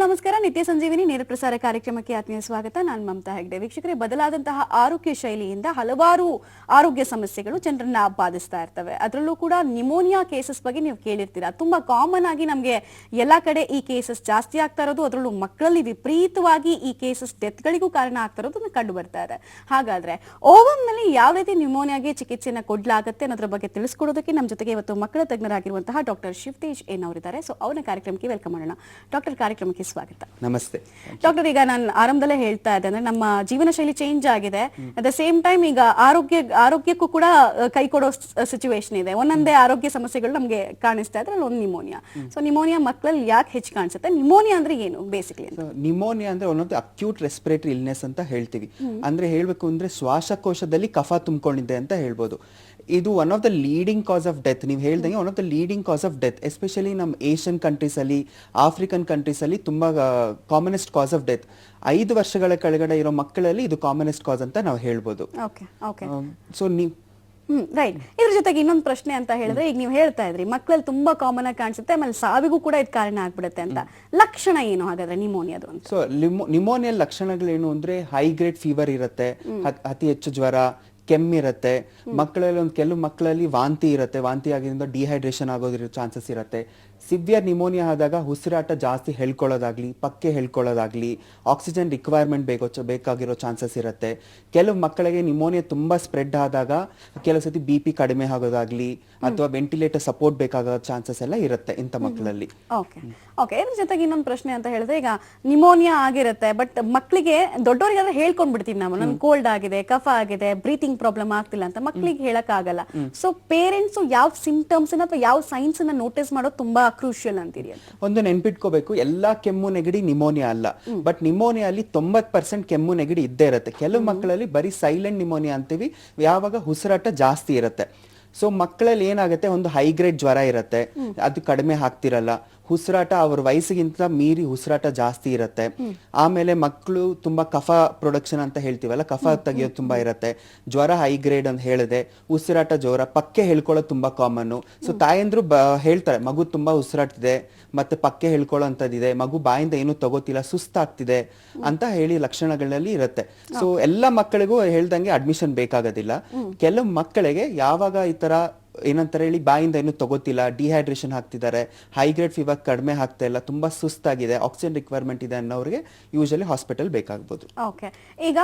ನಮಸ್ಕಾರ. ನಿತ್ಯ ಸಂಜೀವಿನಿ ನೇರ ಪ್ರಸಾರ ಕಾರ್ಯಕ್ರಮಕ್ಕೆ ಆತ್ಮೀಯ ಸ್ವಾಗತ. ನಾನು ಮಮತಾ ಹೆಗ್ಡೆ. ವೀಕ್ಷಕರೇ, ಬದಲಾದಂತಹ ಆರೋಗ್ಯ ಶೈಲಿಯಿಂದ ಹಲವಾರು ಆರೋಗ್ಯ ಸಮಸ್ಯೆಗಳು ಜನರನ್ನ ಬಾಧಿಸ್ತಾ ಇರ್ತವೆ. ಅದರಲ್ಲೂ ಕೂಡ ನಿಮೋನಿಯಾ ಕೇಸಸ್ ಬಗ್ಗೆ ನೀವು ಕೇಳಿರ್ತೀರಾ. ತುಂಬಾ ಕಾಮನ್ ಆಗಿ ನಮಗೆ ಎಲ್ಲಾ ಕಡೆ ಈ ಕೇಸಸ್ ಜಾಸ್ತಿ ಆಗ್ತಾ ಇರೋದು, ಅದರಲ್ಲೂ ಮಕ್ಕಳಲ್ಲಿ ವಿಪರೀತವಾಗಿ ಈ ಕೇಸಸ್ ಡೆತ್ಗಳಿಗೂ ಕಾರಣ ಆಗ್ತಾ ಇರೋದು ಕಂಡು ಬರ್ತಾ ಇದೆ. ಹಾಗಾದ್ರೆ ಓವಮ್ನಲ್ಲಿ ಯಾವ ರೀತಿ ನಿಮೋನಿಯಾಗೆ ಚಿಕಿತ್ಸೆಯನ್ನು ಕೊಡ್ಲಾಗುತ್ತೆ ಅನ್ನೋದ್ರ ಬಗ್ಗೆ ತಿಳಿಸ್ಕೊಡೋದಕ್ಕೆ ನಮ್ಮ ಜೊತೆಗೆ ಇವತ್ತು ಮಕ್ಕಳ ತಜ್ಞರಾಗಿರುವಂತಹ ಡಾಕ್ಟರ್ ಶಿವತೇಜ್ ಎನ್ ಅವರಿದ್ದಾರೆ. ಸೊ ಅವರ ಕಾರ್ಯಕ್ರಮಕ್ಕೆ ವೆಲ್ಕಮ್ ಮಾಡೋಣ. ಡಾಕ್ಟರ್, ಕಾರ್ಯಕ್ರಮಕ್ಕೆ ಸ್ವಾಗತ. ನಮಸ್ತೆ ಡಾಕ್ಟರ್. ಈಗ ನಾನು ಆರಂಭದಲ್ಲೇ ಹೇಳ್ತಾ ಇದ್ದೆ, ಅಂದ್ರೆ ನಮ್ಮ ಜೀವನ ಶೈಲಿ ಚೇಂಜ್ ಆಗಿದೆ. ಅಟ್ ದ ಸೇಮ್ ಟೈಮ್ ಈಗ ಆರೋಗ್ಯಕ್ಕೂ ಕೂಡ ಕೈ ಕೊಡೋ ಸಿಚುವೇಶನ್ ಇದೆ. ಒಂದೊಂದೇ ಆರೋಗ್ಯ ಸಮಸ್ಯೆಗಳು ನಮಗೆ ಕಾಣಿಸ್ತಾ ಇದ್ರೆ ಒಂದು ನಿಮೋನಿಯಾ. ಸೊ ನಿಮೋನಿಯಾ ಮಕ್ಕಳಲ್ಲಿ ಯಾಕೆ ಹೆಚ್ಚು ಕಾಣಿಸುತ್ತೆ? ನಿಮೋನಿಯಾ ಅಂದ್ರೆ ಏನು ಬೇಸಿಕಲಿ? ನಿಮೋನಿಯಾ ಅಂದ್ರೆ ಒಂದೊಂದು ಅಕ್ಯೂಟ್ ರೆಸ್ಪಿರೇಟರಿ ಇಲ್ನೆಸ್ ಅಂತ ಹೇಳ್ತೀವಿ. ಅಂದ್ರೆ ಹೇಳ್ಬೇಕು ಅಂದ್ರೆ ಶ್ವಾಸಕೋಶದಲ್ಲಿ ಕಫ ತುಂಬಿಕೊಂಡಿದೆ ಅಂತ ಹೇಳ್ಬೋದು. ಇದು one of the leading cos of death. ನೀವು ಹೇಳ್ದಂಗೆ one of the leading cos of death, especially ನಮ್ಮ ಏಷ್ಯನ್ ಕಂಟ್ರೀಸ್ ಅಲ್ಲಿ, ಆಫ್ರಿಕನ್ ಕಂಟ್ರೀಸ್ ಅಲ್ಲಿ ತುಂಬಾ ಕಾಮನೆಸ್ಟ್ ಕಾಸ್ ಆಫ್ ಡೆತ್. 5 ವರ್ಷಗಳ ಕೆಳಗಡೆ ಇರೋ ಮಕ್ಕಳಲ್ಲಿ ಇದು ಕಾಮನೆಸ್ಟ್ ಕಾಸ್ ಅಂತ ನಾವು ಹೇಳ್ಬೋದು. So right. ಇದ್ರ ಜೊತೆಗೆ ಇನ್ನೊಂದು ಪ್ರಶ್ನೆ ಅಂತ ಹೇಳಿದ್ರೆ, ಈಗ ನೀವು ಹೇಳ್ತಾ ಇದ್ರಿ ಮಕ್ಕಳಲ್ಲಿ ತುಂಬಾ ಕಾಮನ್ ಆಗಿ ಕಾಣಿಸುತ್ತೆ, ಆಮೇಲೆ ಸಾವಿಗೂ ಕೂಡ ಇದು ಕಾರಣ ಆಗ್ಬಿಡುತ್ತೆ ಅಂತ. ಲಕ್ಷಣ ಏನು ಹಾಗಾದ್ರೆ ನಿಮೋನಿಯಾದು ಅಂತ? ಸೊ ನಿಮೋನಿಯಾ ಲಕ್ಷಣಗಳೇನು ಅಂದ್ರೆ ಹೈ ಗ್ರೇಡ್ ಫೀವರ್ ಇರುತ್ತೆ, ಅತಿ ಹೆಚ್ಚು ಜ್ವರ, ಕೆಮ್ಮಿರುತ್ತೆ. ಮಕ್ಕಳಲ್ಲಿ ಕೆಲವು ಮಕ್ಕಳಲ್ಲಿ ವಾಂತಿ ಇರುತ್ತೆ, ವಾಂತಿ ಆಗಿರೋದ್ರಿಂದ ಡಿಹೈಡ್ರೇಷನ್ ಆಗೋದಿರೋ ಚಾನ್ಸಸ್ ಇರುತ್ತೆ. ಸಿವಿಯರ್ ನಿಮೋನಿಯಾ ಆದಾಗ ಉಸಿರಾಟ ಜಾಸ್ತಿ ಹೇಳ್ಕೊಳ್ಳೋದಾಗ್ಲಿ, ಪಕ್ಕೆ ಹೇಳ್ಕೊಳ್ಳೋದಾಗ್ಲಿ, ಆಕ್ಸಿಜನ್ ರಿಕ್ವೈರ್ಮೆಂಟ್ ಬೇಕಾಗಿರೋ ಚಾನ್ಸಸ್ ಇರುತ್ತೆ. ಕೆಲವು ಮಕ್ಕಳಿಗೆ ನಿಮೋನಿಯಾ ತುಂಬಾ ಸ್ಪ್ರೆಡ್ ಆದಾಗ ಕೆಲವು ಸತಿ BP ಕಡಿಮೆ ಆಗೋದಾಗ್ಲಿ ಅಥವಾ ವೆಂಟಿಲೇಟರ್ ಸಪೋರ್ಟ್ ಬೇಕಾಗೋ ಚಾನ್ಸಸ್ ಎಲ್ಲ ಇರುತ್ತೆ ಇಂಥ ಮಕ್ಕಳಲ್ಲಿ. ಓಕೆ. ಇದ್ರ ಜೊತೆಗೆ ಇನ್ನೊಂದು ಪ್ರಶ್ನೆ ಅಂತ ಹೇಳಿದ್ರೆ, ಈಗ ನಿಮೋನಿಯಾ ಆಗಿರುತ್ತೆ, ಬಟ್ ಮಕ್ಕಳಿಗೆ ದೊಡ್ಡವರಿಗಾದ್ರೆ ಹೇಳ್ಕೊಂಡ್ಬಿಡ್ತೀವಿ ನಾವು, ನನ್ ಕೋಲ್ಡ್ ಆಗಿದೆ, ಕಫ ಆಗಿದೆ, ಬ್ರೀತಿಂಗ್ ಪ್ರಾಬ್ಲಮ್ ಆಗ್ತಿಲ್ಲ ಅಂತ. ಮಕ್ಕಳಿಗೆ ಹೇಳಕ್ ಆಗಲ್ಲ. ಸೊ ಪೇರೆಂಟ್ಸ್ ಯಾವ ಸಿಂಪ್ಟಮ್ಸ್ ಅಥವಾ ಯಾವ ಸೈನ್ಸ್ ಅನ್ನ ನೋಟಿಸ್ ಮಾಡೋದು ತುಂಬಾ ಕ್ರೂಷಿಯಲ್ ಅಂತೀರಿ ಅಂತ? ಒಂದು ನೆನ್ಪಿಟ್ಕೋಬೇಕು, ಎಲ್ಲಾ ಕೆಮ್ಮು ನೆಗಡಿ ನಿಮೋನಿಯಾ ಅಲ್ಲ. ಬಟ್ ನಿಮೋನಿಯಾ ಅಲ್ಲಿ 90% ಕೆಮ್ಮು ನೆಗಡಿ ಇದ್ದೇ ಇರುತ್ತೆ. ಕೆಲವು ಮಕ್ಕಳಲ್ಲಿ ಬರೀ ಸೈಲೆಂಟ್ ನಿಮೋನಿಯಾ ಅಂತೀವಿ, ಯಾವಾಗ ಉಸಿರಾಟ ಜಾಸ್ತಿ ಇರುತ್ತೆ. ಸೊ ಮಕ್ಕಳಲ್ಲಿ ಏನಾಗುತ್ತೆ, ಒಂದು ಹೈ ಗ್ರೇಡ್ ಜ್ವರ ಇರುತ್ತೆ, ಅದು ಕಡಿಮೆ ಆಗ್ತಿರಲ್ಲ. ಉಸಿರಾಟ ಅವ್ರ ವಯಸ್ಸಿಗಿಂತ ಮೀರಿ ಉಸಿರಾಟ ಜಾಸ್ತಿ ಇರುತ್ತೆ. ಆಮೇಲೆ ಮಕ್ಕಳು ತುಂಬಾ ಕಫ ಪ್ರೊಡಕ್ಷನ್ ಅಂತ ಹೇಳ್ತೀವಲ್ಲ, ಕಫ ತೆಗಿಯೋದು ತುಂಬಾ ಇರುತ್ತೆ. ಜ್ವರ ಹೈ ಗ್ರೇಡ್ ಅಂತ ಹೇಳಿದೆ, ಉಸಿರಾಟ ಜೋರ, ಪಕ್ಕೆ ಹೇಳ್ಕೊಳ್ಳೋದು ತುಂಬಾ ಕಾಮನ್. ಸೊ ತಾಯಂದ್ರು ಹೇಳ್ತಾರೆ ಮಗು ತುಂಬಾ ಉಸಿರಾಡ್ತಿದೆ, ಮತ್ತೆ ಪಕ್ಕೆ ಹೇಳ್ಕೊಳ್ಳೋಂಥದ್ದಿದೆ, ಮಗು ಬಾಯಿಂದ ಏನು ತಗೋತಿಲ್ಲ, ಸುಸ್ತಾಗ್ತಿದೆ ಅಂತ ಹೇಳಿ ಲಕ್ಷಣಗಳಲ್ಲಿ ಇರುತ್ತೆ. ಸೊ ಎಲ್ಲ ಮಕ್ಕಳಿಗೂ ಹೇಳ್ದಂಗೆ ಅಡ್ಮಿಷನ್ ಬೇಕಾಗೋದಿಲ್ಲ. ಕೆಲವು ಮಕ್ಕಳಿಗೆ ಯಾವಾಗ ಈ ತರ ಏನಂತಾರೆ ಹೇಳಿ ಬಾಯಿಂದ ಏನು ತಗೋತಿಲ್ಲ, ಡಿಹೈಡ್ರೇಷನ್ ಆಗ್ತಿದ್ದಾರೆ, ಹೈ ಗ್ರೇಡ್ ಫೀವರ್ ಕಡಿಮೆ ಆಗ್ತಾ ಇಲ್ಲ, ತುಂಬಾ ಸುಸ್ತಾಗಿದೆ, ಆಕ್ಸಿಜನ್ ರಿಕ್ವೈರ್ಮೆಂಟ್ ಇದೆ ಅನ್ನೋರಿಗೆ ಯೂಶಲಿ ಹಾಸ್ಪಿಟಲ್ ಬೇಕಾಗಬಹುದು. ಓಕೆ. ಈಗ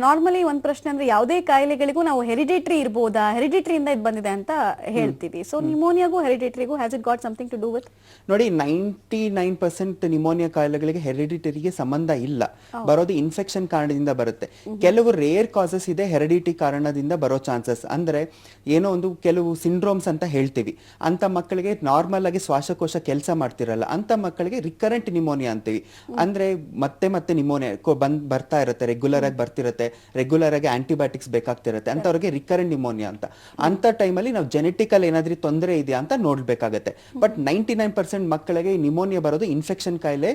ನಾರ್ಮಲಿ ಒಂದ್ ಪ್ರಶ್ನೆ ಅಂದ್ರೆ, ಯಾವುದೇ ಕಾಯಿಲೆಗಳಿಗೂ ನಾವು ಹೆರಿಡಿಟರಿ ಇರ್ಬೋದಾ, ಹೆರಿಡಿಟರಿಯಿಂದ ಇದು ಬಂದಿದೆ ಅಂತ ಹೇಳ್ತೀವಿ. ಸೊ ನಿಮೋನಿಯಾಗೂ ಹೆರಿಡಿಟರಿಗೂ has it got something to do with? ನೋಡಿ, 99% ನಿಮೋನಿಯಾ ಕಾಯಿಲೆಗಳಿಗೆ ಹೆರಿಡಿಟರಿಗೆ ಸಂಬಂಧ ಇಲ್ಲ. ಬರೋದು ಇನ್ಫೆಕ್ಷನ್ ಕಾರಣದಿಂದ ಬರುತ್ತೆ. ಕೆಲವು ರೇರ್ ಕಾಸಸ್ ಇದೆ ಹೆರಿಡಿಟಿ ಕಾರಣದಿಂದ ಬರೋ ಚಾನ್ಸಸ್. ಅಂದ್ರೆ ಏನೋ ಒಂದು ಕೆಲವು ಸಿಂಡ್ರೋಮ್ಸ್ ಅಂತ ಹೇಳ್ತೀವಿ. ಅಂತ ಮಕ್ಕಳಿಗೆ ನಾರ್ಮಲ್ ಆಗಿ ಶ್ವಾಸಕೋಶ ಕೆಲಸ ಮಾಡ್ತಿರಲ್ಲ, ಅಂತ ಮಕ್ಕಳಿಗೆ ರಿಕರೆಂಟ್ ನಿಮೋನಿಯಾ ಅಂತೀವಿ. ಅಂದ್ರೆ ಮತ್ತೆ ಮತ್ತೆ ನಿಮೋನಿಯಾ ಬರ್ತಾ ಇರುತ್ತೆ, ರೆಗ್ಯುಲರ್ ಆಗಿ ಬರ್ತಿರುತ್ತೆ, ರೆಗ್ಯುಲರ್ ಆಗಿ ಆಂಟಿಬಯೋಟಿಕ್ಸ್ ಬೇಕಾಗ್ತಿರುತ್ತೆ, ಅಂತವ್ರಿಗೆ ರಿಕರೆಂಟ್ ನಿಮೋನಿಯಾ ಅಂತ. ಅಂತ ಟೈಮಲ್ಲಿ ನಾವು ಜೆನೆಟಿಕಲ್ ಏನಾದ್ರೂ ತೊಂದರೆ ಇದೆಯಾ ಅಂತ ನೋಡ್ಬೇಕಾಗತ್ತೆ. ಬಟ್ 99% ಮಕ್ಕಳಿಗೆ ನಿಮೋನಿಯಾ ಬರೋದು ಇನ್ಫೆಕ್ಷನ್ ಕಾಯಿಲೆ,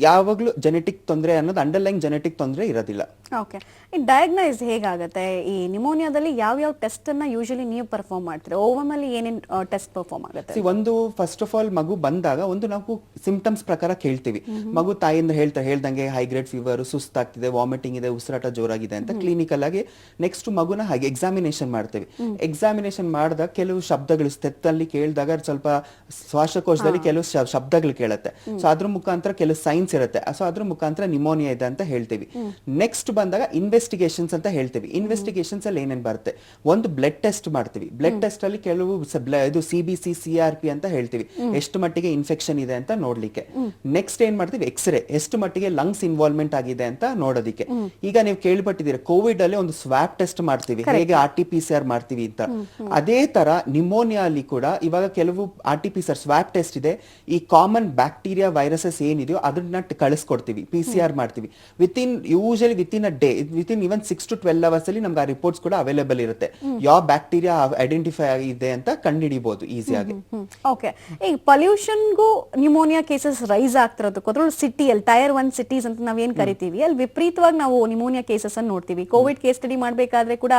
ಯಾವಾಗ್ಲೂ ಜೆನೆಟಿಕ್ ತೊಂದರೆ ಅನ್ನೋದು ಅಂಡರ್ಲೈನ್ ಜೆನೆಟಿಕ್ ತೊಂದರೆ ಇರೋದಿಲ್ಲ. ಓಕೆ. ಈ ಡಯಾಗ್ನೈಸ್ ಹೇಗಾಗುತ್ತೆ ಈ ನಿಮೋನಿಯಾದಲ್ಲಿ? ಯಾವ ಟೆಸ್ಟ್ ಅನ್ನ ಯೂಶಲಿ ನೀವು ಪರ್ಫಾರ್ಮ್ ಮಾಡ್ತೀರಾ? ಓವಮ್ ಅಲ್ಲಿ ಏನೇನ್ ಟೆಸ್ಟ್ ಪರ್ಫಾರ್ಮ್ ಆಗುತ್ತೆ? ಒಂದು ಫಸ್ಟ್ ಆಫ್ ಆಲ್ ಮಗು ಬಂದಾಗ ಒಂದು ನಾವು ಸಿಂಪ್ಟಮ್ಸ್ ಪ್ರಕಾರ ಕೇಳ್ತೀವಿ. ಮಗು ತಾಯಿಯಿಂದ ಹೇಳ್ದಂಗೆ ಹೈ ಗ್ರೇಡ್ ಫೀವರ್, ಸುಸ್ತಾಗ್ತಿದೆ, ವಾಮಿಟಿಂಗ್ ಇದೆ, ಉಸಿರಾಟ ಜೋರಾಗಿದೆ ಅಂತ ಕ್ಲಿನಿಕಲ್ ಆಗಿ. ನೆಕ್ಸ್ಟ್ ಮಗುನ ಹಾಗೆ ಎಕ್ಸಾಮಿನೇಷನ್ ಮಾಡ್ತೀವಿ. ಎಕ್ಸಾಮಿನೇಷನ್ ಮಾಡಿದಾಗ ಕೆಲವು ಶಬ್ದಗಳು ಸ್ಟೆತ್ತಲ್ಲಿ ಕೇಳಿದಾಗ ಸ್ವಲ್ಪ ಶ್ವಾಸಕೋಶದಲ್ಲಿ ಕೆಲವು ಶಬ್ದಗಳು ಕೇಳುತ್ತೆ. ಸೊ ಅದ್ರ ಮುಖಾಂತರ ಕೆಲವು ಸೈನ್ಸ್ ಇರುತ್ತೆ. ಸೊ ಅದ್ರ ಮುಖಾಂತರ ನಿಮೋನಿಯಾ ಇದೆ ಅಂತ ಹೇಳ್ತೀವಿ. ನೆಕ್ಸ್ಟ್ ಬಂದಾಗ ಇನ್ವೆಸ್ಟಿಗೇಷನ್ಸ್ ಅಂತ ಹೇಳ್ತೀವಿ. ಇನ್ವೆಸ್ಟಿಗೇಷನ್ಸ್ ಅಲ್ಲಿ ಏನೇನ್ ಬರುತ್ತೆ, ಒಂದು ಬ್ಲಡ್ ಟೆಸ್ಟ್ ಮಾಡ್ತೀವಿ. ಬ್ಲಡ್ ಟೆಸ್ಟ್ ಅಲ್ಲಿ ಕೆಲವು ಇದು CBC, CRP ಅಂತ ಹೇಳ್ತೀವಿ, ಎಷ್ಟು ಮಟ್ಟಿಗೆ ಇನ್ಫೆಕ್ಷನ್ ಇದೆ ಅಂತ ನೋಡ್ಲಿಕ್ಕೆ. ನೆಕ್ಸ್ಟ್ ಏನ್ ಮಾಡ್ತೀವಿ, ಎಕ್ಸ್ರೇ, ಎಷ್ಟು ಮಟ್ಟಿಗೆ ಲಂಗ್ಸ್ ಇನ್ವಾಲ್ವ್ಮೆಂಟ್ ಆಗಿದೆ ಅಂತ ನೋಡೋದಿಕ್ಕೆ. ಈಗ ನೀವು ಕೇಳ್ಪಟ್ಟಿದ್ದೀರಾ, ಕೋವಿಡ್ ಅಲ್ಲಿ ಒಂದು ಸ್ವಾಪ್ ಟೆಸ್ಟ್ ಮಾಡ್ತೀವಿ, ಹೇಗೆ RT-PCR ಮಾಡ್ತೀವಿ ಅಂತ. ಅದೇ ತರ ನಿಮೋನಿಯಾ ಅಲ್ಲಿ ಕೂಡ ಇವಾಗ ಕೆಲವು RT-PCR ಸ್ವಾಪ್ ಟೆಸ್ಟ್ ಇದೆ. ಈ ಕಾಮನ್ ಬ್ಯಾಕ್ಟೀರಿಯಾ ವೈರಸಸ್ ಏನಿದೆಯೋ ಅದನ್ನ ಕಳಿಸ್ಕೊಡ್ತೀವಿ, PCR ಮಾಡ್ತೀವಿ. Usually within a day, within even 6 to 12 hours ಅಲ್ಲಿ ನಮ್ಗೆ ಆ ರಿಪೋರ್ಟ್ಸ್ ಕೂಡ ಅವೈಲೇಬಲ್ ಇರುತ್ತೆ. ಯಾವ ಬ್ಯಾಕ್ಟೀರಿಯಾ ಐಡೆಂಟಿಫೈ ಆಗಿದೆ ಅಂತ ಕಂಡುಹಿಡಿಬಹುದು ಈಸಿಯಾಗಿ. ಓಕೆ, ಈಗ ಪೊಲ್ಯೂಷನ್ಗೂ ನ್ಯೂಮೋನಿಯಾ ಕೇಸಸ್ ರೈಸ್ ಆಗ್ತಿರೋದಕ್ಕೂ ಅದ್ರಲ್ಲೂ ಸಿಟಿಯಲ್ಲಿ ಟೈರ್ 1 ಸಿಟೀಸ್ ಅಂತ ನಾವೇನ್ ಕರಿತೀವಿ ಅಲ್ಲಿ ವಿಪರೀತವಾಗಿ ನಾವು ನಿಮೋನಿಯಾ ಕೇಸಸ್ ಅನ್ನು ನೋಡ್ತೀವಿ. ಕೋವಿಡ್ ಕೇಸ್ ಸ್ಟಡಿ ಮಾಡ್ಬೇಕಾದ್ರೆ ಕೂಡ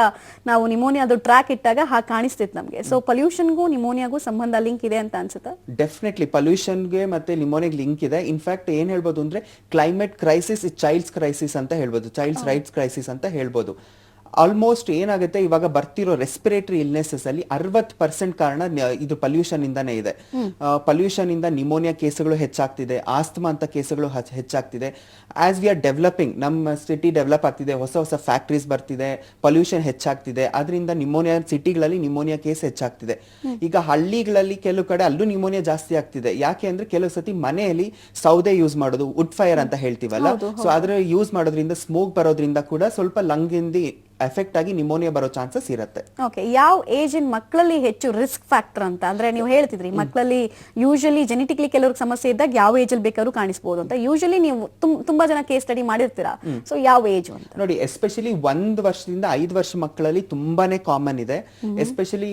ನಾವು ನಿಮೋನಿಯಾದ ಟ್ರ್ಯಾಕ್ ಇಟ್ಟಾಗ ಹಾಗೆ ಕಾಣಿಸ್ತಿತ್ತು ನಮಗೆ. ಸೊ ಪೊಲ್ಯೂಷನ್ಗೂ ನಿಮೋನಿಯಾಗೂ ಸಂಬಂಧ ಲಿಂಕ್ ಇದೆ ಅಂತ ಅನ್ಸುತ್ತಾ? ಡೆಫಿನೆಟ್ಲಿ ಪೊಲ್ಯೂಷನ್ಗೆ ಮತ್ತೆ ನಿಮೋನಿಯಾಗೆ ಲಿಂಕ್ ಇದೆ. ಇನ್ಫ್ಯಾಕ್ಟ್ ಏನ್ ಹೇಳ್ಬೋದು ಅಂದ್ರೆ ಕ್ಲೈಮೇಟ್ ಕ್ರೈಸಿಸ್ ಚೈಲ್ಡ್ಸ್ ಕ್ರೈಸಿಸ್ ಅಂತ ಹೇಳ್ಬೋದು, ಚೈಲ್ಡ್ಸ್ ರೈಟ್ಸ್ ಕ್ರೈಸಿಸ್ ಅಂತ ಹೇಳ್ಬೋದು. ಆಲ್ಮೋಸ್ಟ್ ಏನಾಗುತ್ತೆ ಇವಾಗ ಬರ್ತಿರೋ ರೆಸ್ಪಿರೇಟರಿ ಇಲ್ನೆಸಸ್ ಅಲ್ಲಿ 60% ಕಾರಣ ಇದು ಪೊಲ್ಯೂಷನ್ ಇಂದಾನೇ ಇದೆ. ಪೊಲ್ಯೂಷನ್ ಇಂದ ನಿಮೋನಿಯಾ ಕೇಸ್ಗಳು ಹೆಚ್ಚಾಗ್ತಿದೆ, ಆಸ್ತಮಾ ಅಂತ ಕೇಸ್ಗಳು ಹೆಚ್ಚಾಗ್ತಿದೆ. ಆಸ್ ವಿ ಆರ್ ಡೆವಲಪಿಂಗ್, ನಮ್ಮ ಸಿಟಿ ಡೆವಲಪ್ ಆಗ್ತಿದೆ, ಹೊಸ ಹೊಸ ಫ್ಯಾಕ್ಟ್ರೀಸ್ ಬರ್ತಿದೆ, ಪೊಲ್ಯೂಷನ್ ಹೆಚ್ಚಾಗ್ತಿದೆ, ಅದರಿಂದ ನಿಮೋನಿಯಾ ಸಿಟಿಗಳಲ್ಲಿ ನಿಮೋನಿಯಾ ಕೇಸ್ ಹೆಚ್ಚಾಗ್ತಿದೆ. ಈಗ ಹಳ್ಳಿಗಳಲ್ಲಿ ಕೆಲವು ಕಡೆ ಅಲ್ಲೂ ನಿಮೋನಿಯಾ ಜಾಸ್ತಿ ಆಗ್ತಿದೆ. ಯಾಕೆ ಅಂದ್ರೆ ಕೆಲವು ಸತಿ ಮನೆಯಲ್ಲಿ ಸೌದೆ ಯೂಸ್ ಮಾಡೋದು, ವುಡ್ ಫೈರ್ ಅಂತ ಹೇಳ್ತೀವಲ್ಲ, ಸೊ ಅದ್ರ ಯೂಸ್ ಮಾಡೋದ್ರಿಂದ ಸ್ಮೋಕ್ ಬರೋದ್ರಿಂದ ಕೂಡ ಸ್ವಲ್ಪ ಲಂಗ್ ಇಂದ ಎಫೆಕ್ಟ್ ಆಗಿ ನಿಮೋನಿಯಾ ಬರೋ ಚಾನ್ಸಸ್ ಇರುತ್ತೆ. ಓಕೆ, ಯಾವ ಏಜ್ ಇನ್ ಮಕ್ಕಳಲ್ಲಿ ಹೆಚ್ಚು ರಿಸ್ಕ್ ಫ್ಯಾಕ್ಟರ್ ಅಂತ ಅಂದ್ರೆ ನೀವು ಹೇಳ್ತಿದ್ರಿ ಮಕ್ಕಳಲ್ಲಿ ಯೂಶಲಿ ಜೆನೆಟಿಕ್ಲಿ ಕೆಲವ್ರಿಗೆ ಸಮಸ್ಯೆ ಇದ್ದಾಗ ಯಾವ ಏಜ್ ಅಲ್ಲಿ ಬೇಕಾದ್ರೂ ಕಾಣಿಸಬಹುದು ಅಂತ. ಯೂಶಲಿ ನೀವು ತುಂಬಾ ಜನ ಕೇಸ್ ಸ್ಟಡಿ ಮಾಡಿರ್ತೀರಾ, ಸೊ ಯಾವ ಏಜ್ ಅಂತ ನೋಡಿ. ಎಸ್ಪೆಷಲಿ 1 ವರ್ಷದಿಂದ 5 ವರ್ಷ ಮಕ್ಕಳಲ್ಲಿ ತುಂಬಾನೇ ಕಾಮನ್ ಇದೆ. ಎಸ್ಪೆಷಲಿ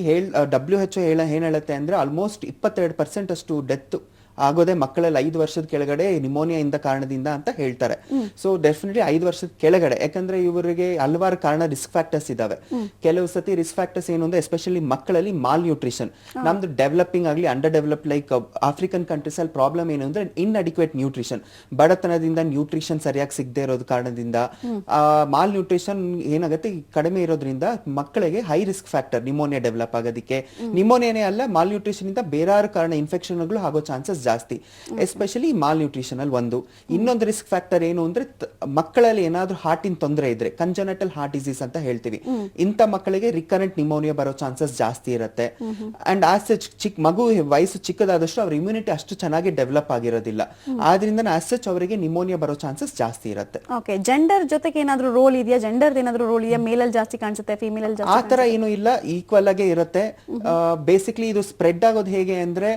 WHO ಏನ್ ಹೇಳುತ್ತೆ ಅಂದ್ರೆ ಆಲ್ಮೋಸ್ಟ್ 22% ಅಷ್ಟು ಡೆತ್ ಆಗೋದೇ ಮಕ್ಕಳಲ್ಲಿ 5 ವರ್ಷದ ಕೆಳಗಡೆ ನಿಮೋನಿಯಾ ಇಂದ ಕಾರಣದಿಂದ ಅಂತ ಹೇಳ್ತಾರೆ. ಸೊ ಡೆಫಿನೆಟ್ಲಿ 5 ವರ್ಷದ ಕೆಳಗಡೆ, ಯಾಕಂದ್ರೆ ಇವರಿಗೆ ಹಲವಾರು ಕಾರಣ ರಿಸ್ಕ್ ಫ್ಯಾಕ್ಟರ್ಸ್ ಇದಾವೆ. ಕೆಲವು ಸತಿ ರಿಸ್ಕ್ ಫ್ಯಾಕ್ಟರ್ಸ್ ಏನು ಅಂದ್ರೆ ಎಸ್ಪೆಷಲಿ ಮಕ್ಕಳಲ್ಲಿ ಮಾಲ್ ನ್ಯೂಟ್ರಿಷನ್, ನಮ್ದು ಡೆವಲಪಿಂಗ್ ಆಗಲಿ under develop like African countries ಅಲ್ಲಿ ಪ್ರಾಬ್ಲಮ್ ಏನು ಅಂದ್ರೆ ಇನ್ಅಡಿಕ್ವೇಟ್ ನ್ಯೂಟ್ರಿಷನ್, ಬಡತನದಿಂದ ನ್ಯೂಟ್ರಿಷನ್ ಸರಿಯಾಗಿ ಸಿಗದೆ ಇರೋದು ಕಾರಣದಿಂದ ಮಾಲ್ ನ್ಯೂಟ್ರಿಷನ್ ಏನಾಗುತ್ತೆ ಕಡಿಮೆ ಇರೋದ್ರಿಂದ ಮಕ್ಕಳಿಗೆ high risk factor pneumonia develop ಆಗೋದಕ್ಕೆ. ನಿಮೋನಿಯಾನೇ ಅಲ್ಲ, ಮಾಲ್ ನ್ಯೂಟ್ರಿಷನ್ ಇಂದ ಬೇರೆ ಕಾರಣ ಇನ್ಫೆಕ್ಷನ್ಗಳು ಆಗೋ ಚಾನ್ಸಸ್ ಜಾಸ್ತಿ. ಎಸ್ಪೆಷಲಿ ಮಾಲ್ ನ್ಯೂಟ್ರಿಷನ್ ಅಲ್ಲಿ ಇನ್ನೊಂದು ರಿಸ್ಕ್ ಫ್ಯಾಕ್ಟರ್ ಏನು ಅಂದ್ರೆ ಮಕ್ಕಳಲ್ಲಿ ಏನಾದ್ರೂ ಹಾರ್ಟಿನ ತೊಂದರೆ ಇದ್ರೆ ಕಂಜನಟಲ್ ಹಾರ್ಟ್ ಡಿಸೀಸ್ ಅಂತ ಹೇಳ್ತೀವಿ, ಇಂಥ ಮಕ್ಕಳಿಗೆ ರಿಕರೆಂಟ್ ನಿಮೋನಿಯಾ ಬರೋ ಚಾನ್ಸಸ್ ಜಾಸ್ತಿ ಇರುತ್ತೆ. ಅಂಡ್ ಆಸ್ ಚಿಕ್ಕ ಮಗು ವಯಸ್ಸು ಚಿಕ್ಕದಾದಷ್ಟು ಅವ್ರ ಇಮ್ಯುನಿಟಿ ಅಷ್ಟು ಚೆನ್ನಾಗಿ ಡೆವಲಪ್ ಆಗಿರೋದಿಲ್ಲ, ಆದ್ರಿಂದ ಆಸ್ ಸಚ್ ಅವರಿಗೆ ನಿಮೋನಿಯಾ ಬರೋ ಚಾನ್ಸಸ್ ಜಾಸ್ತಿ ಇರುತ್ತೆ. ಓಕೆ, ಜೆಂಡರ್ ಜೊತೆಗೆ ಏನಾದ್ರೂ ರೋಲ್ ಇದೆಯಾ? ಜೆಂಡರ್ ಏನಾದ್ರೂ ರೋಲ್ ಇದೆಯಾ? ಮೇಲ್ ಅಲ್ಲಿ ಜಾಸ್ತಿ ಕಾಣಿಸುತ್ತೆ, ಫೀಮೇಲ್ ಅಲ್ಲಿ ಜಾಸ್ತಿ? ಆತರ ಏನು ಇಲ್ಲ, ಈಕ್ವಲ್ ಆಗೇ ಇರುತ್ತೆ. ಬೇಸಿಕ್ಲಿ ಇದು ಸ್ಪ್ರೆಡ್ ಆಗೋದು ಹೇಗೆ ಅಂದ್ರೆ